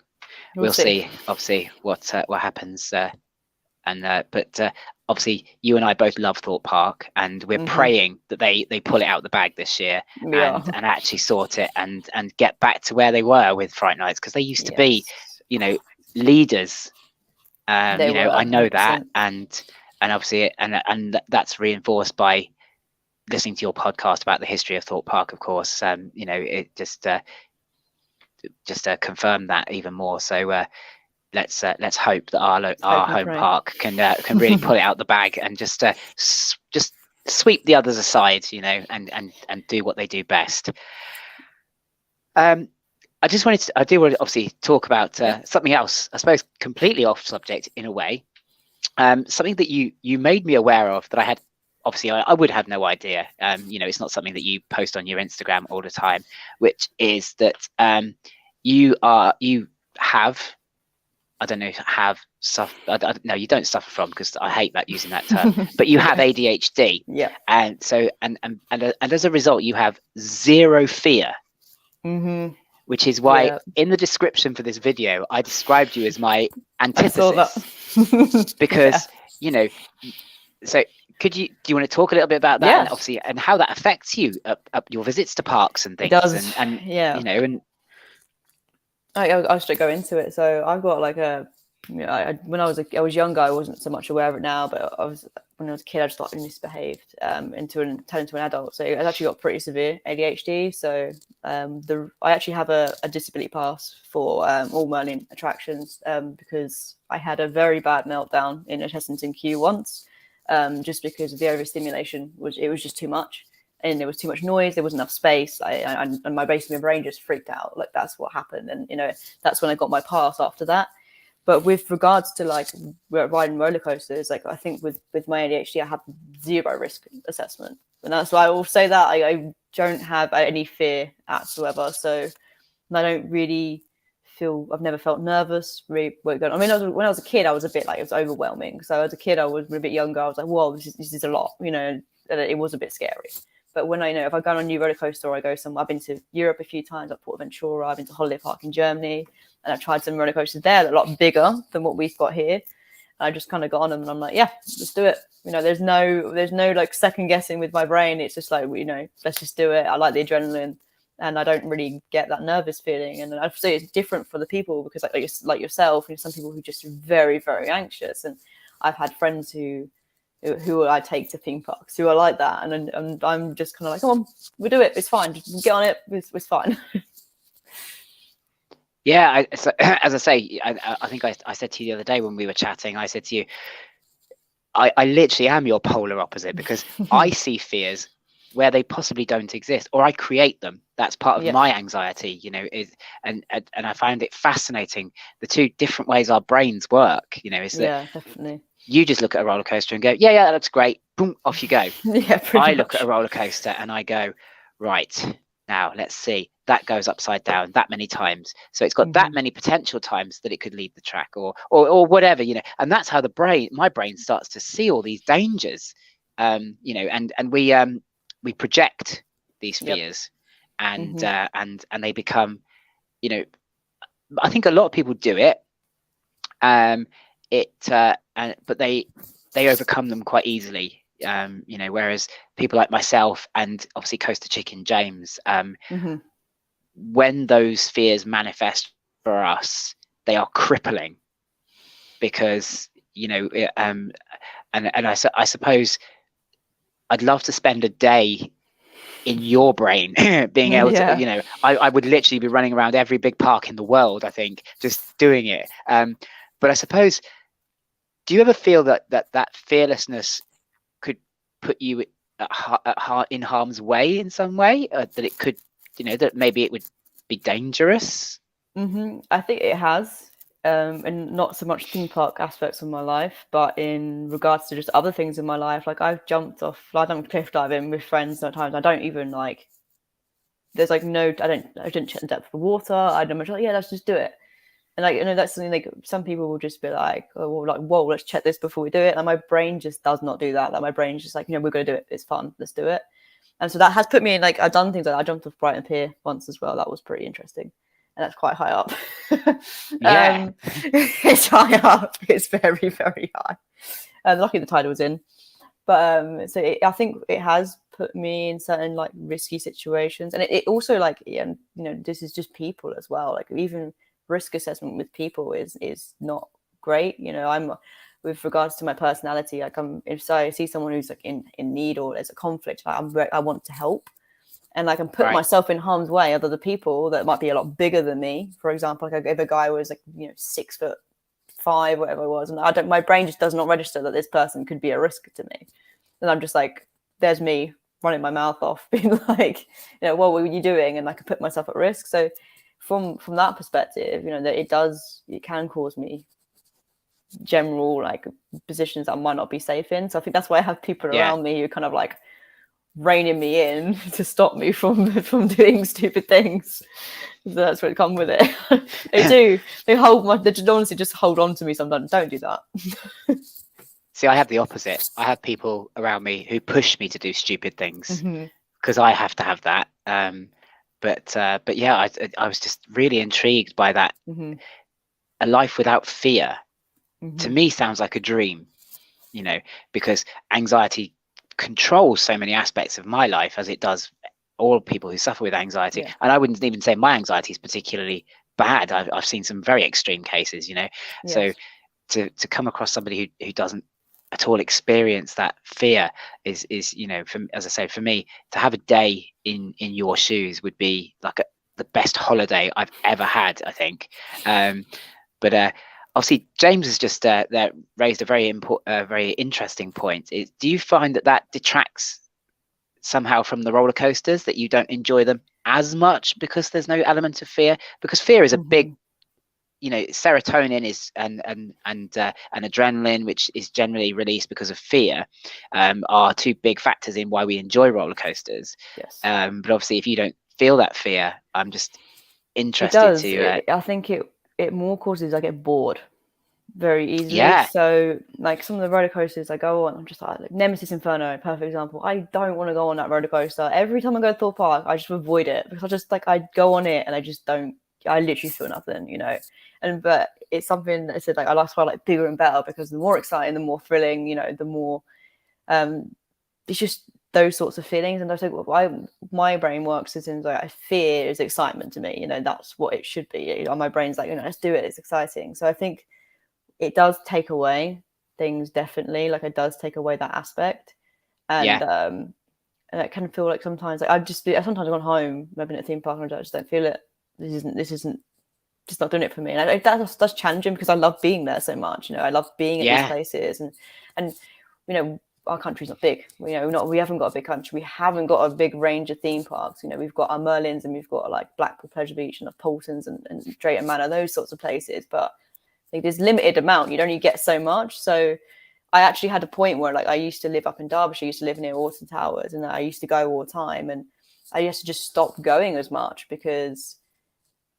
see. Obviously, what happens. But obviously, you and I both love Thorpe Park, and we're praying that they pull it out the bag this year and actually sort it and get back to where they were with Fright Nights, because they used to be, leaders. I know that, and obviously, and that's reinforced by listening to your podcast about the history of Thorpe Park. Of course, it just confirmed that even more. So. Let's hope that our home park can really pull it out the bag and just sweep the others aside, and do what they do best. I do want to obviously talk about something else, I suppose, completely off subject in a way. Something that you made me aware of that I had, obviously, I would have no idea. It's not something that you post on your Instagram all the time, which is that you have. I don't know, no, you don't suffer from, because I hate that, using that term, but you have ADHD. Yeah. And so, and as a result, you have zero fear, which is why in the description for this video, I described you as my antithesis. Because, so do you want to talk a little bit about that, and obviously, and how that affects you, your visits to parks and things? It does. And I'll just go into it. So I've got like when I was younger, I wasn't so much aware of it now, but when I was a kid, I just thought I misbehaved turned into an adult. So I actually got pretty severe ADHD. So I actually have a disability pass for all Merlin attractions, because I had a very bad meltdown in a Chessington queue once, just because of the overstimulation. It was just too much. And there was too much noise, there wasn't enough space, and my brain just freaked out. Like, that's what happened. And that's when I got my pass after that. But with regards to like riding roller coasters, like, I think with my ADHD, I have zero risk assessment, and that's why I will say that I don't have any fear whatsoever. So I don't really I've never felt nervous. Really, when I was a kid, I was a bit like, it was overwhelming. So as a kid, I was a bit younger. I was like, whoa, this is a lot, and it was a bit scary. But when if I go on a new roller coaster, or I go somewhere, I've been to Europe a few times, like Ventura, I've been to Holiday Park in Germany, and I've tried some roller coasters there that are a lot bigger than what we've got here. And I just kind of got on them, and I'm like, yeah, let's do it. There's no like second guessing with my brain. It's just like, let's just do it. I like the adrenaline, and I don't really get that nervous feeling. And I'd say it's different for the people, because like yourself, some people who are just very, very anxious. And I've had friends who I take to theme parks who are like that, and I'm just kind of like, come on, we'll do it, it's fine, just get on it, it's fine. Yeah, as I say, I think I said to you the other day when we were chatting, I said to you, I literally am your polar opposite, because I see fears where they possibly don't exist, or I create them. That's part of my anxiety, and I find it fascinating, the two different ways our brains work, is that definitely. You just look at a roller coaster and go, yeah, that looks great. Boom, off you go. Yeah, I look at a roller coaster and I go, right, Now let's see, that goes upside down that many times, so it's got that many potential times that it could leave the track, or whatever, and that's how my brain starts to see all these dangers, and we project these fears, and they become, I think a lot of people do it, but they overcome them quite easily, whereas people like myself and obviously Coaster Chicken James, when those fears manifest for us, they are crippling, because and I suppose I'd love to spend a day in your brain, being able to, I would literally be running around every big park in the world, I think, just doing it. But I suppose, do you ever feel that fearlessness could put you in harm's way in some way, that it could, that maybe it would be dangerous? I think it has, and not so much theme park aspects of my life, but in regards to just other things in my life. Like I've jumped off, I've done cliff diving with friends sometimes. I don't even there's I didn't check the depth of the water. I don't much let's just do it. And that's something some people will just be like, oh, well, whoa, let's check this before we do it. And my brain just does not do that. Like my brain's just like, we're going to do it. It's fun. Let's do it. And so that has put me in, I've done things like I jumped off Brighton Pier once as well. That was pretty interesting. And that's quite high up. It's high up. It's very, very high. Lucky the tide was in. But I think it has put me in certain risky situations. And it also this is just people as well. Even risk assessment with people is not great. I'm, with regards to my personality, if I see someone who's in need or there's a conflict, I want to help, and I can put myself in harm's way of other people that might be a lot bigger than me. For example, if a guy was 6'5", whatever it was, and my brain just does not register that this person could be a risk to me, and I'm just there's me running my mouth off, being what were you doing? And I could put myself at risk. So from that perspective, that it can cause me general positions that I might not be safe in. So I think that's why I have people around me who kind of reining me in to stop me from doing stupid things. So that's what come with it. They honestly just hold on to me sometimes. Don't do that. See, I have the opposite. I have people around me who push me to do stupid things, because I have to have that. But yeah, I was just really intrigued by that. A life without fear, to me, sounds like a dream, because anxiety controls so many aspects of my life, as it does all people who suffer with anxiety. And I wouldn't even say my anxiety is particularly bad. I've seen some very extreme cases, so to come across somebody who doesn't at all experience that fear is as I say, for me, to have a day in your shoes would be the best holiday I've ever had, I think. But obviously James has just raised a very interesting point. Do you find that detracts somehow from the roller coasters, that you don't enjoy them as much because there's no element of fear? Because fear is a big, serotonin is and adrenaline, which is generally released because of fear, are two big factors in why we enjoy roller coasters. But obviously, if you don't feel that fear, I'm just interested to. I think it more causes I get bored very easily. So some of the roller coasters I go on, I'm just Nemesis Inferno, perfect example. I don't want to go on that roller coaster. Every time I go to Thorpe Park, I just avoid it, because I just I go on it and I just don't. I literally feel nothing, but it's something that I said I like bigger and better, because the more exciting, the more thrilling, the more it's just those sorts of feelings. And I think my brain works is in fear is excitement to me, that's what it should be. My brain's let's do it, it's exciting. So I think it does take away things, definitely. It does take away that aspect. And and I kind of feel sometimes sometimes I've gone home, maybe at a theme park, and I just don't feel it. This isn't just not doing it for me. And that's challenging, because I love being there so much. I love being at these places, and our country's not big. We haven't got a big country. We haven't got a big range of theme parks. We've got our Merlins, and we've got Blackpool Pleasure Beach and the Paultons and Drayton Manor, those sorts of places. But there's limited amount. You'd only get so much. So I actually had a point where I used to live up in Derbyshire. I used to live near Alton Towers, and I used to go all the time. And I used to just stop going as much because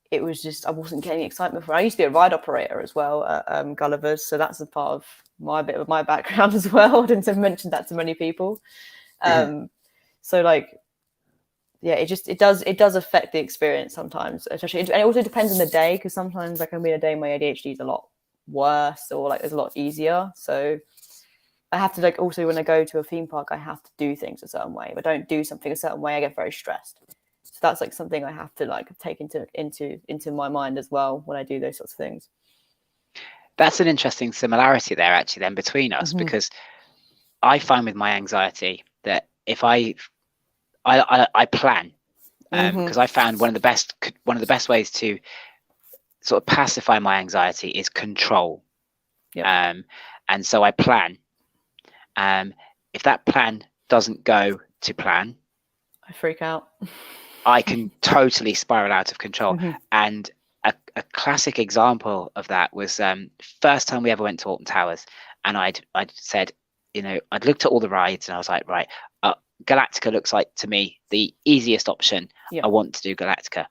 it was just, I wasn't getting excitement for it. I used to be a ride operator as well at Gulliver's, so that's a part of my bit of my background as well. I didn't have mentioned that to many people. So like, yeah, it does affect the experience sometimes, especially, and it also depends on the day, because sometimes like can be a day my ADHD is a lot worse, or like it's a lot easier. So I have to, like, also when I go to a theme park, I have to do things a certain way. If I don't do something a certain way, I get very stressed. So that's like something I have to like take into my mind as well when I do those sorts of things. That's an interesting similarity there actually then between us, because I find with my anxiety that if I plan, because I found one of the best ways to sort of pacify my anxiety is control. And so I plan. If that plan doesn't go to plan, I freak out. I can totally spiral out of control. And a classic example of that was first time we ever went to Alton Towers, and I'd said, I'd looked at all the rides and I was like, right, Galactica looks like to me the easiest option. I want to do Galactica.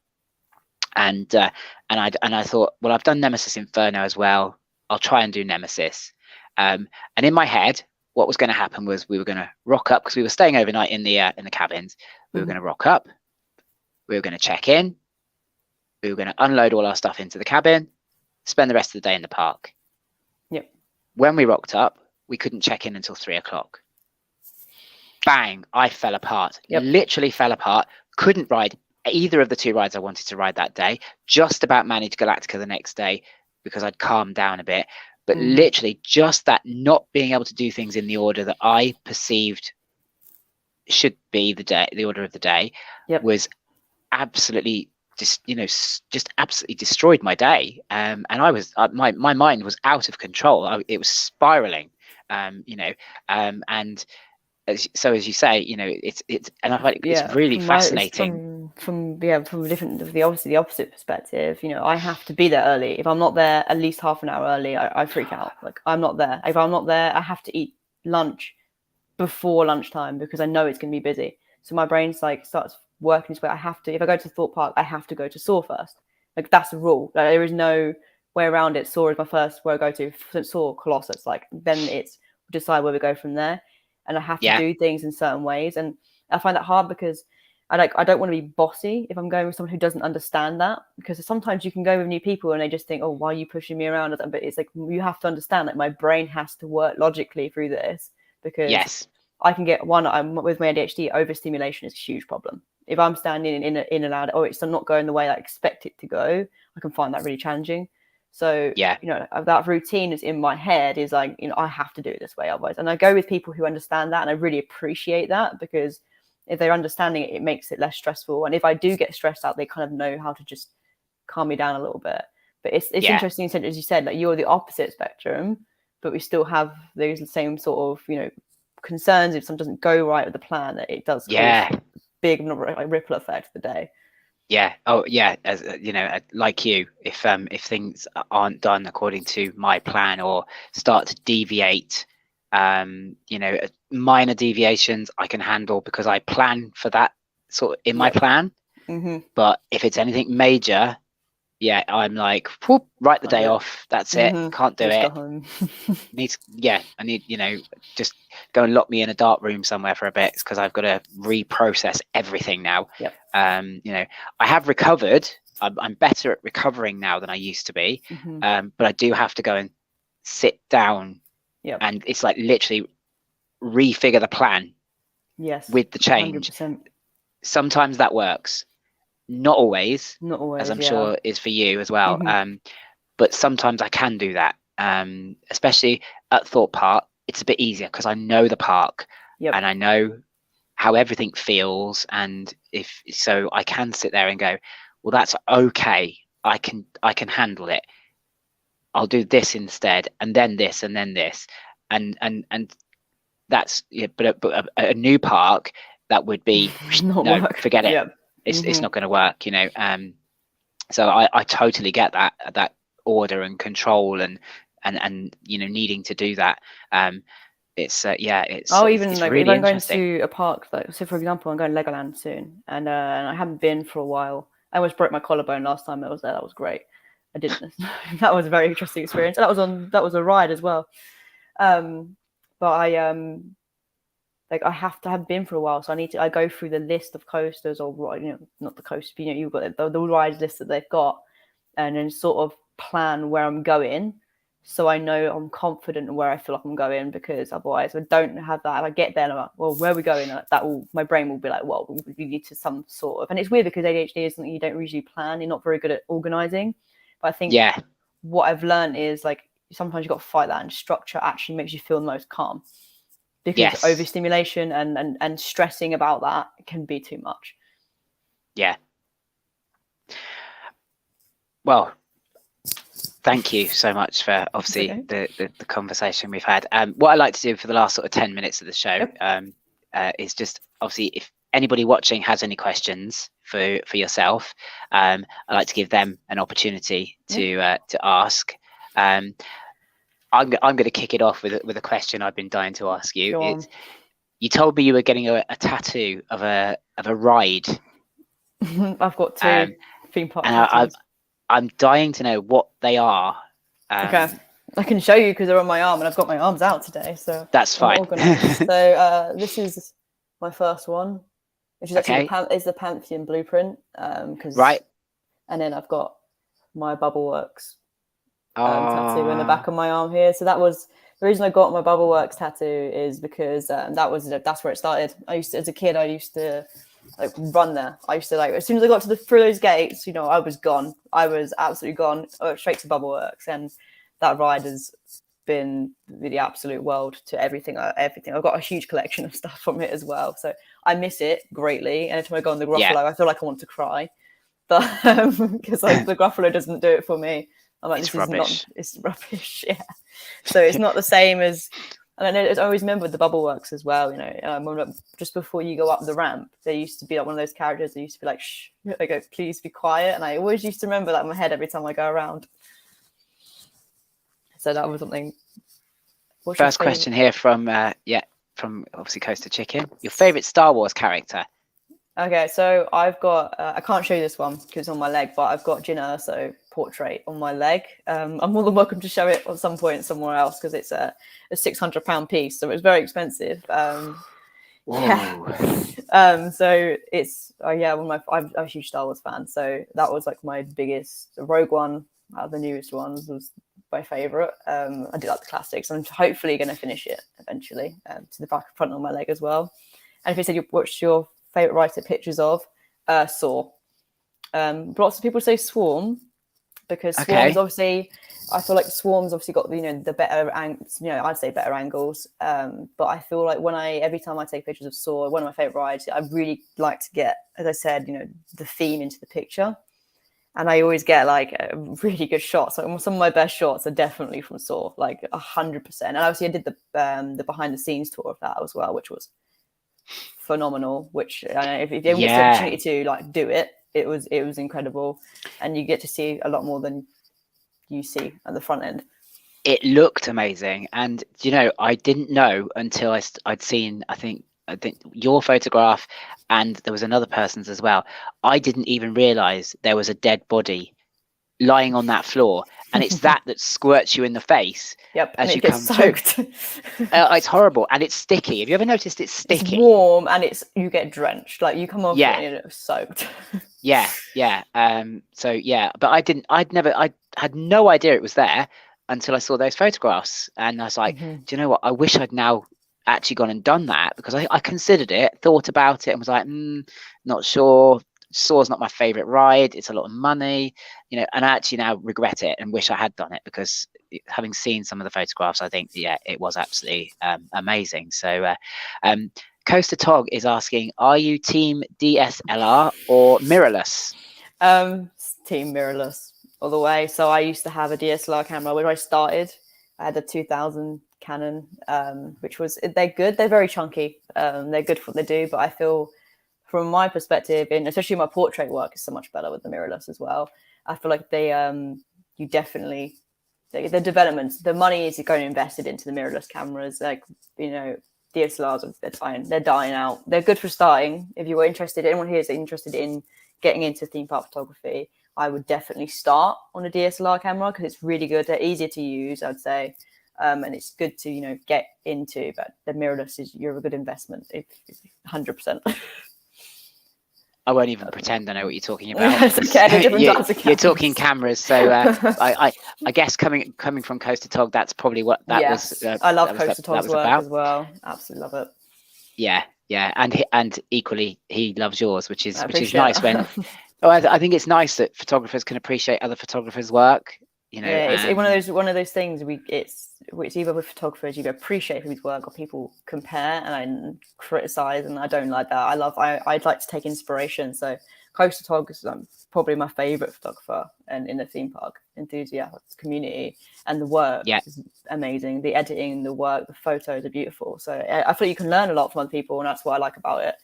And I thought, well, I've done Nemesis Inferno as well. I'll try and do Nemesis. And in my head, what was going to happen was we were going to rock up, because we were staying overnight in the cabins. We were going to rock up. We were going to check in. We were going to unload all our stuff into the cabin, spend the rest of the day in the park. When we rocked up, we couldn't check in until 3 o'clock. Bang! I fell apart. Literally fell apart. Couldn't ride either of the 2 rides I wanted to ride that day. Just about managed Galactica the next day because I'd calmed down a bit. But literally just that not being able to do things in the order that I perceived should be the order of the day was absolutely just absolutely destroyed my day. And I was my mind was out of control. It was spiraling. And so as you say, it's and I find it's really fascinating from the opposite perspective. I have to be there early. If I'm not there at least half an hour early, I freak out. Like, I'm not there. If I'm not there, I have to eat lunch before lunchtime because I know it's going to be busy. So my brain's like starts working its way. If I go to Thorpe Park, I have to go to Saw first. Like, that's the rule. Like, there is no way around it. Saw is my first where I go to. Saw, Colossus, like, then it's decide where we go from there. And I have to do things in certain ways. And I find that hard because I don't want to be bossy if I'm going with someone who doesn't understand that, because sometimes you can go with new people and they just think, oh, why are you pushing me around? But it's like, you have to understand that my brain has to work logically through this, because I can get with my ADHD, overstimulation is a huge problem. If I'm standing in and out, or it's not going the way I expect it to go, I can find that really challenging. So, that routine is in my head is like, I have to do it this way otherwise. And I go with people who understand that. And I really appreciate that, because if they're understanding it, it makes it less stressful. And if I do get stressed out, they kind of know how to just calm me down a little bit. But it's interesting, as you said, like, you're the opposite spectrum, but we still have those same sort of, concerns if something doesn't go right with the plan, that it does cause a big ripple effect of the day. As like you, if things aren't done according to my plan or start to deviate, minor deviations I can handle because I plan for that sort of in my plan. But if it's anything major, I'm like, whoop, write the day off. That's it. Can't do it. I need, just go and lock me in a dark room somewhere for a bit, because I've got to reprocess everything now. I have recovered. I'm better at recovering now than I used to be. But I do have to go and sit down. And it's like literally refigure the plan. With the change. 100%. Sometimes that works. Not always, as I'm sure is for you as well. But sometimes I can do that, especially at Thorpe Park. It's a bit easier because I know the park and I know how everything feels. And so I can sit there and go, well, that's okay. I can handle it. I'll do this instead, and then this, and then this. And that's, but a new park, that would be, forget it. It's not going to work, so I totally get that order and control and needing to do that. it's even it's like if really I'm going interesting. to a park, like so for example, I'm going to Legoland soon, and I haven't been for a while. I almost broke my collarbone last time I was there. That was great. I didn't. That was a very interesting experience. And that was a ride as well. But I have to have been for a while, so I go through the list of coasters, or not the coasters, but, you've got the ride list that they've got, and then sort of plan where I'm going, so I know I'm confident where I feel like I'm going, because otherwise I don't have that. If I get there and I'm like, well, where are we going? My brain will be like, well, we need to some sort of, and it's weird because ADHD is something you don't usually plan. You're not very good at organizing, but I think what I've learned is like sometimes you've got to fight that, and structure actually makes you feel the most calm. Because overstimulation and stressing about that can be too much. Yeah. Well, thank you so much for obviously the conversation we've had. What I like to do for the last sort of 10 minutes of the show is just obviously if anybody watching has any questions for yourself, I like to give them an opportunity to ask. I'm going to kick it off with a question I've been dying to ask you. You told me you were getting a tattoo of a ride. I've got two theme park tattoos. I'm dying to know what they are. Okay, I can show you because they're on my arm, and I've got my arms out today, so that's fine. So this is my first one, which is actually the Pantheon blueprint. Right. And then I've got my Bubbleworks tattoo in the back of my arm here. So that was the reason I got my Bubbleworks tattoo, is because that's where it started. As a kid, I used to like run there. I used to like, as soon as I got through those gates, I was gone. I was absolutely gone. I went straight to Bubbleworks, and that ride has been the absolute world to everything. I've got a huge collection of stuff from it as well. So I miss it greatly. Anytime I go on the Gruffalo, I feel like I want to cry, but because the Gruffalo doesn't do it for me. I'm like, it's rubbish. It's rubbish. Yeah. So it's not the same as. And I always remember the Bubbleworks as well. Just before you go up the ramp, there used to be like one of those characters that used to be like, "Shh," they go, "Please be quiet." And I always used to remember that in my head every time I go around. So that was something. First question here from obviously Coaster Chicken. Your favorite Star Wars character? Okay, so I've got, I can't show you this one because it's on my leg, but I've got Jyn Erso portrait on my leg. I'm more than welcome to show it at some point somewhere else because it's a £600 piece, so it's very expensive. So it's, I'm a huge Star Wars fan, so that was like my biggest. Rogue One, out of the newest ones, was my favourite. I do like the classics. I'm hopefully going to finish it eventually, to the back and front of my leg as well. And if you said what's your favourite ride to pictures of, Saw. Lots of people say Swarm because Swarm is obviously, I feel like Swarm's obviously got the better angles. I'd say better angles. But I feel like every time I take pictures of Saw, one of my favourite rides, I really like to get, as I said, the theme into the picture. And I always get like a really good shot. So some of my best shots are definitely from Saw, like 100%. And obviously I did the behind the scenes tour of that as well, which was phenomenal. Which if you get the opportunity to like do it, it was incredible, and you get to see a lot more than you see at the front end. It looked amazing, and I didn't know until I'd seen I think your photograph, and there was another person's as well. I didn't even realize there was a dead body lying on that floor, and it's that squirts you in the face. Yep, as and you it gets come soaked. It's horrible, and it's sticky. Have you ever noticed it's sticky? It's warm, and you get drenched. Like you come off it and it's soaked. So but I had no idea it was there until I saw those photographs, and I was like, do you know what? I wish I'd now actually gone and done that, because I considered it, thought about it, and was like, not sure. Saw's not my favorite ride. It's a lot of money, and I actually now regret it and wish I had done it, because having seen some of the photographs, I think it was absolutely amazing. So Coaster Tog is asking, are you team DSLR or mirrorless? Team mirrorless all the way. So I used to have a DSLR camera when I started. I had a 2000 Canon, which was, they're good. They're very chunky. They're good for what they do, but I feel, from my perspective, and especially my portrait work, is so much better with the mirrorless as well. I feel like they, you definitely the developments, the money is going invested into the mirrorless cameras. Like, you know, DSLRs, they're dying out. They're good for starting. If you were interested, anyone here is interested in getting into theme park photography, I would definitely start on a DSLR camera because it's really good. They're easier to use, I'd say. And it's good to, you know, get into, but the mirrorless you're a good investment. It's 100%. I won't even pretend I know what you're talking about. You're talking cameras, so I guess coming from Coast to Tog, that's probably what that was. I love Coast to Tog's work as well. Absolutely love it. Yeah, and equally he loves yours, which is nice. When I think it's nice that photographers can appreciate other photographers' work. You know, it's one of those things. It's either with photographers you appreciate whose work, or people compare and criticize, and I don't like that. I'd like to take inspiration. So Coast to Tog is probably my favorite photographer, and in the theme park enthusiast community, and the work is amazing. The editing, the work, the photos are beautiful. So I feel you can learn a lot from other people, and that's what I like about it.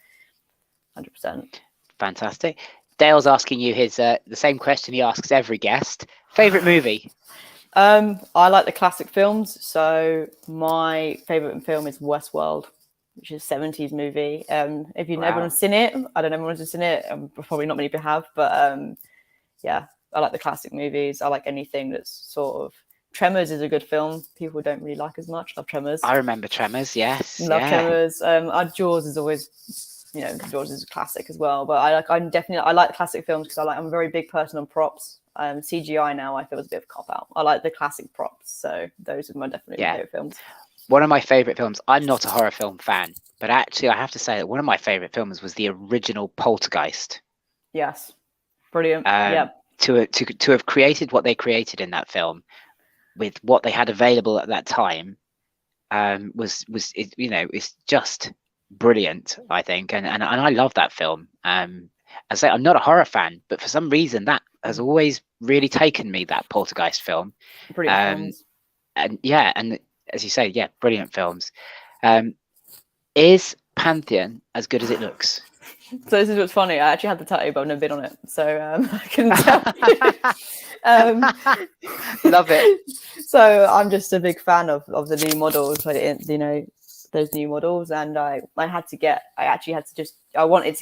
100%. Fantastic. Dale's asking you his the same question he asks every guest. Favorite movie? I like the classic films. So my favorite film is Westworld, which is a 70s movie. If you've never seen it, I don't know if everyone's seen it. Probably not many people have, but I like the classic movies. I like anything that's sort of. Tremors is a good film. People don't really like as much. Love Tremors. I remember Tremors. Yes. Love Tremors. Jaws is always. You know, Jaws is a classic as well, but I like classic films because I'm a very big person on props. CGI now I feel is a bit of a cop out. I like the classic props, so those are my definitely favorite films. One of my favorite films. I'm not a horror film fan, but actually I have to say that one of my favorite films was the original Poltergeist. Yes, brilliant. To have created what they created in that film with what they had available at that time it's just brilliant, I think, and I love that film. I say I'm not a horror fan, but for some reason that has always really taken me, that Poltergeist film. Brilliant films. And as you say, brilliant films. Is Pantheon as good as it looks? So this is what's funny. I actually had the tattoo, but I've never been on it, so I couldn't tell you. Love it. So I'm just a big fan of the new models, those new models, and I wanted to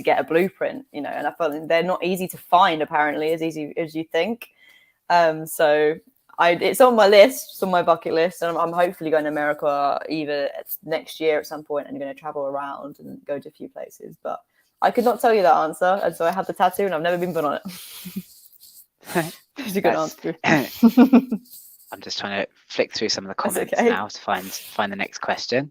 get a blueprint, and I felt they're not easy to find, apparently, as easy as you think. So it's on my list, it's on my bucket list, and I'm hopefully going to America either next year at some point, and going to travel around and go to a few places, but I could not tell you that answer, and so I have the tattoo, and I've never been put on it. It's a good answer. I'm just trying to flick through some of the comments now to find the next question.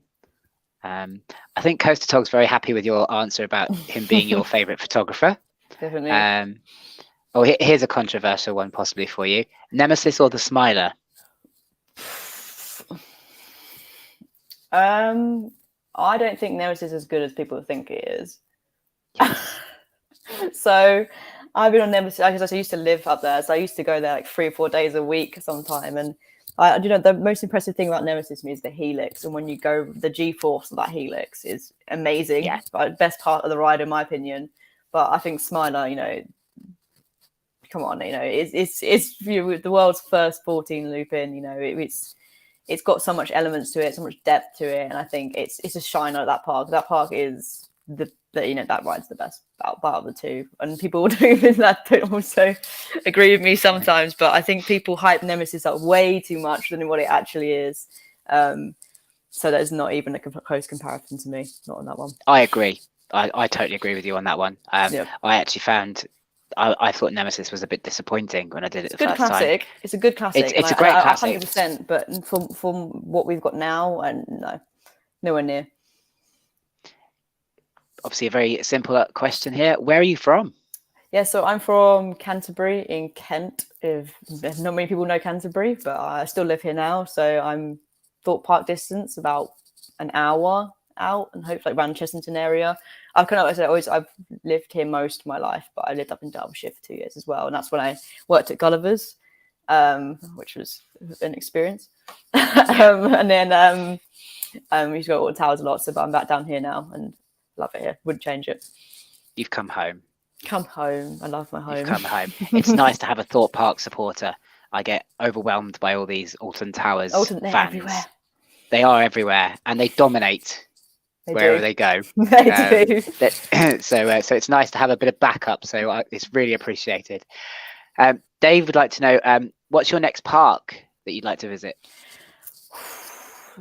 I think Coaster Tog's very happy with your answer about him being your favourite photographer. Definitely. Here's a controversial one possibly for you. Nemesis or the Smiler? I don't think Nemesis is as good as people think it is. Yes. So I've been on Nemesis because I used to live up there, so I used to go there like 3 or 4 days a week sometime, and the most impressive thing about Nemesis to me is the helix, and when you go, the G-force of that helix is amazing. Yeah, best part of the ride in my opinion. But I think Smiler, come on, it's the world's first 14 loop in. It's got so much elements to it, so much depth to it, and I think it's a shiner at that park. That park is that ride's the best part of the two, and people don't also agree with me sometimes, but I think people hype Nemesis up way too much than what it actually is. So there's not even a close comparison to me, not on that one. I agree. I totally agree with you on that one. I actually found I thought Nemesis was a bit disappointing when I did it the first time. It's a good classic. It's a great classic. 100%, but from what we've got now, and no, nowhere near. Obviously, a very simple question here. Where are you from? Yeah, so I'm from Canterbury in Kent. If not many people know Canterbury, but I still live here now. So I'm Thorpe Park distance, about an hour out, and hopefully around Chessington area. I've lived here most of my life, but I lived up in Derbyshire for 2 years as well, and that's when I worked at Gulliver's, which was an experience. And then we used to go to all the towers a lot, but I'm back down here now and love it here. Wouldn't change it. You've come home. Come home. I love my home. You've come home. It's nice to have a Thorpe Park supporter. I get overwhelmed by all these Alton Towers Alton, they're fans. everywhere. They are everywhere, and they dominate wherever they go. They do. So it's nice to have a bit of backup. So it's really appreciated. Dave would like to know, what's your next park that you'd like to visit?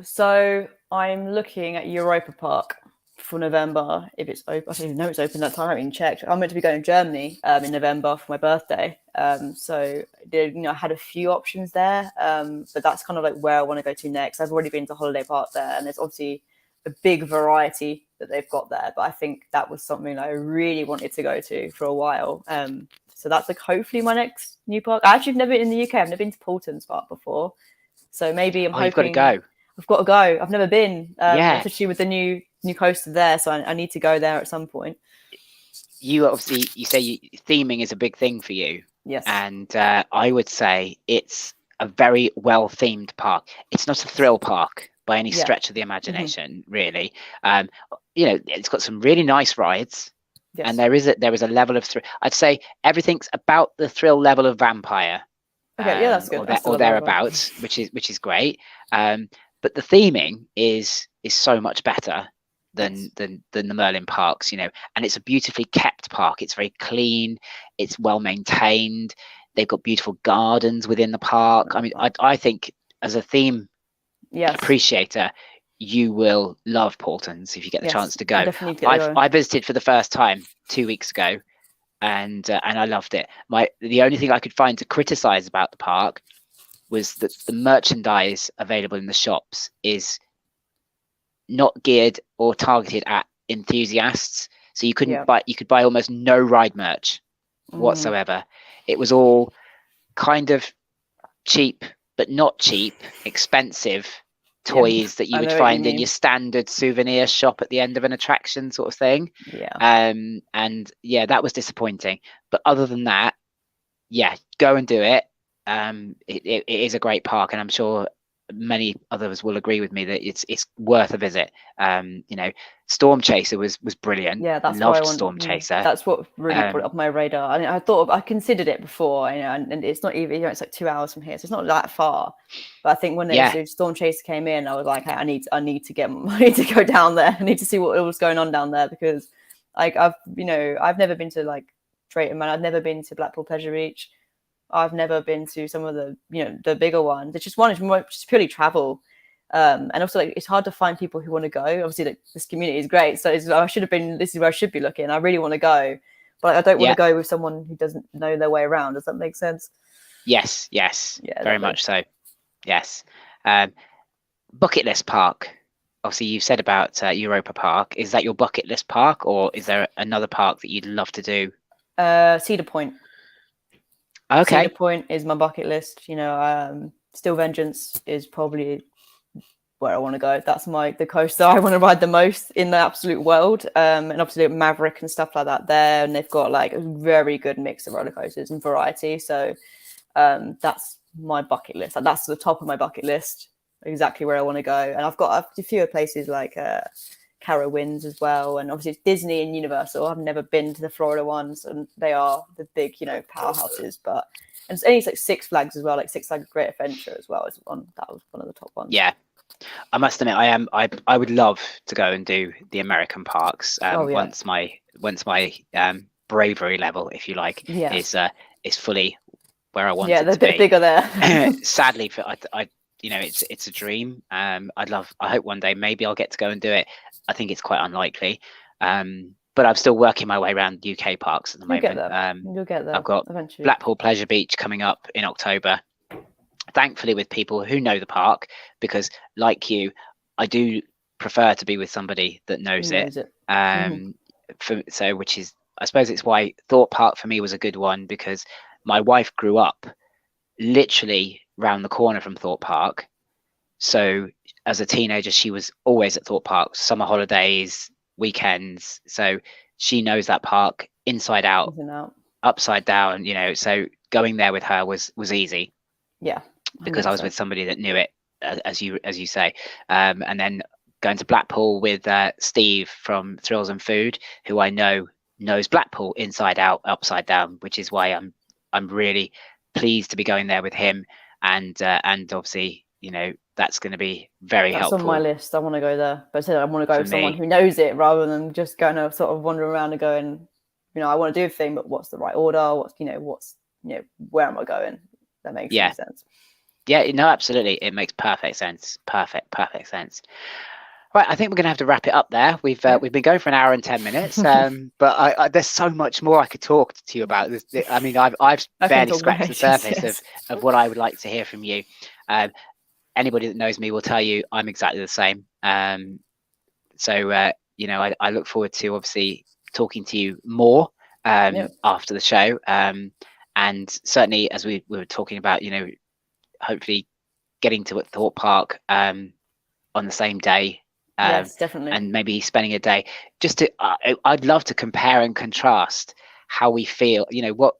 So I'm looking at Europa Park for November, if it's open. I don't even know it's open that time. I haven't even checked. I'm meant to be going to Germany in November for my birthday. So I had a few options there, but that's kind of like where I want to go to next. I've already been to Holiday Park there, and there's obviously a big variety that they've got there. But I think that was something that I really wanted to go to for a while. So that's like hopefully my next new park. I actually have never been in the UK. I've never been to Paulton's Park before. So maybe I'm hoping. You've got to go. I've got to go. I've never been, especially with the new coaster there. So I need to go there at some point. You obviously, you say theming is a big thing for you. Yes. And I would say it's a very well themed park. It's not a thrill park by any stretch of the imagination, really. It's got some really nice rides. Yes. And there is a level of thrill. I'd say everything's about the thrill level of Vampire. Okay, that's good. Or thereabouts, which is great. But the theming is so much better than the Merlin parks, and it's a beautifully kept park. It's very clean. It's well maintained. They've got beautiful gardens within the park. I mean, I think as a theme appreciator, you will love Paulton's if you get the chance to go. I visited for the first time 2 weeks ago, and I loved it. The only thing I could find to criticize about the park was that the merchandise available in the shops is not geared or targeted at enthusiasts. So you could buy almost no ride merch whatsoever. It was all kind of cheap, but not cheap, expensive toys that you would find in your standard souvenir shop at the end of an attraction sort of thing. That was disappointing. But other than that, go and do it. It is a great park, and I'm sure many others will agree with me that it's worth a visit. Storm Chaser was brilliant. That's loved Storm Chaser. That's what really brought it up my radar. I considered it before, and it's not even, it's like 2 hours from here, so it's not that far. But I think when Storm Chaser came in, I was like, hey, I need to go down there. I need to see what was going on down there, because I've never been to like Drayton Man. I've never been to Blackpool Pleasure Beach. I've never been to some of the the bigger ones. It's just just purely travel, and also it's hard to find people who want to go. Obviously, this community is great, so this is where I should be looking. I really want to go, but I don't want to go with someone who doesn't know their way around. Does that make sense? Yes, very much so. Yes. Bucket list park. Obviously, you've said about Europa Park. Is that your bucket list park, or is there another park that you'd love to do? Cedar Point. Okay. Cedar Point is my bucket list. Steel Vengeance is probably where I want to go. That's the coaster I want to ride the most in the absolute world. And obviously Maverick and stuff like that there, and they've got like a very good mix of roller coasters and variety. So that's my bucket list. That's the top of my bucket list. Exactly where I want to go. And I've got a few places like Carowinds as well, and obviously it's Disney and Universal. I've never been to the Florida ones, and they are the big powerhouses. But and it's like Six Flags as well, like Six Flags Great Adventure as well. That was one of the top ones. I must admit, I would love to go and do the American parks once my bravery level, if you like, is fully where I want it to be. They're a bit bigger there. Sadly, it's a dream. I hope one day maybe I'll get to go and do it. I think it's quite unlikely. But I'm still working my way around UK parks at the moment. You'll get there. I've got eventually. Blackpool Pleasure Beach coming up in October. Thankfully, with people who know the park, because like you, I do prefer to be with somebody that knows it. Which is, I suppose it's why Thorpe Park for me was a good one, because my wife grew up literally round the corner from Thorpe Park. So as a teenager, she was always at Thorpe Park, summer holidays, weekends. So she knows that park inside out, upside down, so going there with her was easy. Because I was with somebody that knew it, as you say. And then going to Blackpool with Steve from Thrills and Food, who I know knows Blackpool inside out, upside down, which is why I'm really pleased to be going there with him, and obviously, you know, that's going to be very helpful. That's on my list. I want to go there, but I said I want to go For with someone me. who knows it rather than just going to sort of wander around and going, you know, I want to do a thing, but what's the right order? What's, you know, where am I going? That makes any sense. Yeah, no, absolutely. It makes perfect sense. Perfect sense. Right, I think we're going to have to wrap it up there. We've been going for an hour and 10 minutes, but there's so much more I could talk to you about. I mean, I've barely scratched the surface of what I would like to hear from you. Anybody that knows me will tell you I'm exactly the same. So you know, I look forward to obviously talking to you more after the show, and certainly as we were talking about, you know, hopefully getting to Thorpe Park on the same day. Yes, definitely. And maybe spending a day just to I'd love to compare and contrast how we feel, you know,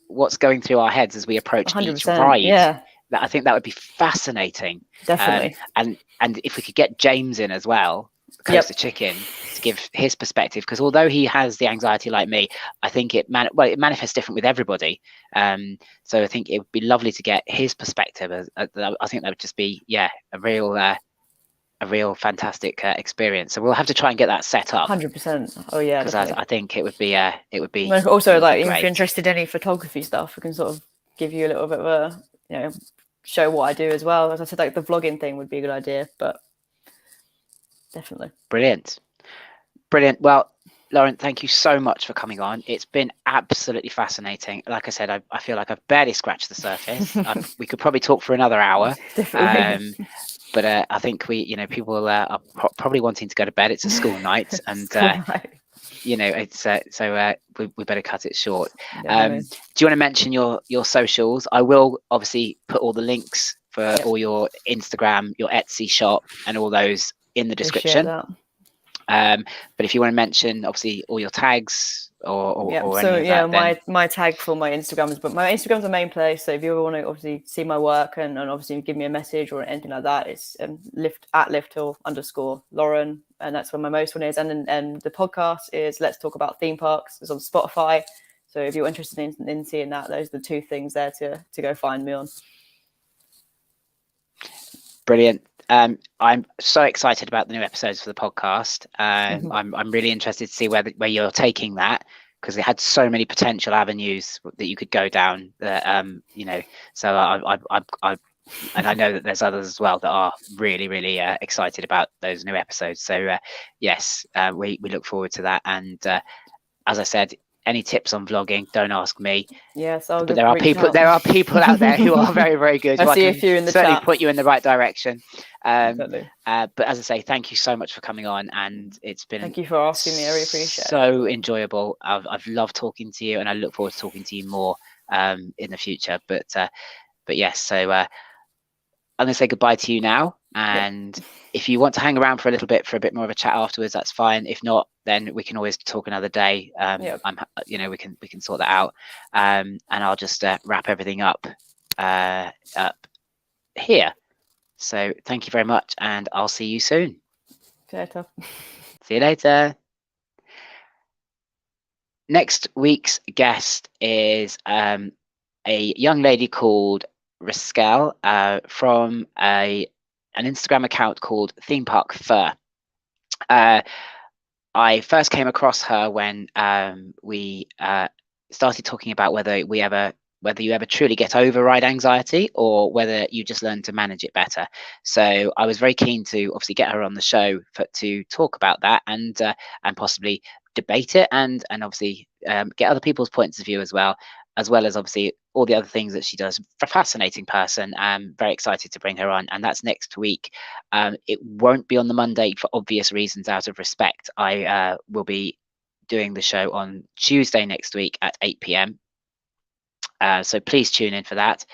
what's going through our heads as we approach each ride. That I think that would be fascinating. Definitely. And if we could get James in as well, Coaster Chicken, to give his perspective, because although he has the anxiety like me, I think it manifests different with everybody. So I think it would be lovely to get his perspective. I think that would just be a real fantastic experience. So we'll have to try and get that set up. 100%. Oh yeah, because I think it would be also like if you're interested in any photography stuff, we can sort of give you a little bit of a, you know, show what I do as well. As I said, like the vlogging thing would be a good idea, but definitely. Brilliant. Well, Lauren, thank you so much for coming on. It's been absolutely fascinating. Like I said, I feel like I've barely scratched the surface. We could probably talk for another hour. Definitely. But I think people are probably wanting to go to bed. It's a school night, and you know, it's so we better cut it short. Do you want to mention your socials? I will obviously put all the links for all your Instagram, your Etsy shop, and all those in the description. But if you want to mention obviously all your tags or so any of that, my tag for my Instagram is, but my Instagram's the main place. So if you ever want to obviously see my work and obviously give me a message or anything like that, it's @lifthill_Lauren, and that's where my most one is. And then the podcast is Let's Talk About Theme Parks. It's on Spotify. So if you're interested in seeing that, those are the two things there to go find me on. Brilliant. I'm so excited about the new episodes for the podcast. I'm really interested to see where you're taking that, because it had so many potential avenues that you could go down. You know, so and I know that there's others as well that are really, really excited about those new episodes. So yes, we look forward to that. And as I said, any tips on vlogging, don't ask me. Yes, but there are people out there who are very, very good. I see a few in the certainly chat. Put you in the right direction. Exactly. But as I say, thank you so much for coming on, and it's been thank you for asking me. I really appreciate it. So enjoyable. I've loved talking to you, and I look forward to talking to you more in the future. But yes, so I'm going to say goodbye to you now. And if you want to hang around for a little bit for a bit more of a chat afterwards, that's fine. If not, then we can always talk another day. You know, we can sort that out. And I'll just wrap everything up here. So thank you very much, and I'll see you soon. See you later. See you later. Next week's guest is a young lady called Rascal from an Instagram account called Theme Park Fur. I first came across her when we started talking about whether you ever truly get over ride anxiety, or whether you just learn to manage it better. So I was very keen to obviously get her on the show to talk about that, and possibly debate it, and obviously get other people's points of view as well as obviously all the other things that she does. A fascinating person. I'm very excited to bring her on, and that's next week. It won't be on the Monday for obvious reasons, out of respect. I will be doing the show on Tuesday next week at 8 p.m. So please tune in for that.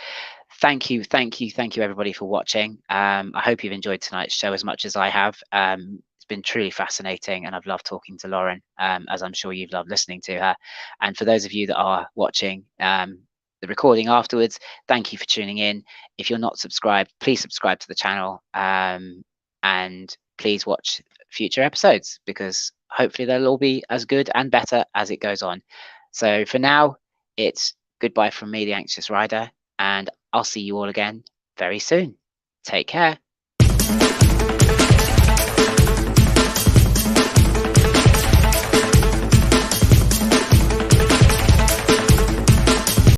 Thank you everybody for watching. I hope you've enjoyed tonight's show as much as I have. It's been truly fascinating, and I've loved talking to Lauren, as I'm sure you've loved listening to her. And for those of you that are watching the recording afterwards, thank you for tuning in. If you're not subscribed, please subscribe to the channel, and please watch future episodes, because hopefully they'll all be as good and better as it goes on. So for now, it's goodbye from me, the Anxious Rider, and I'll see you all again very soon. Take care.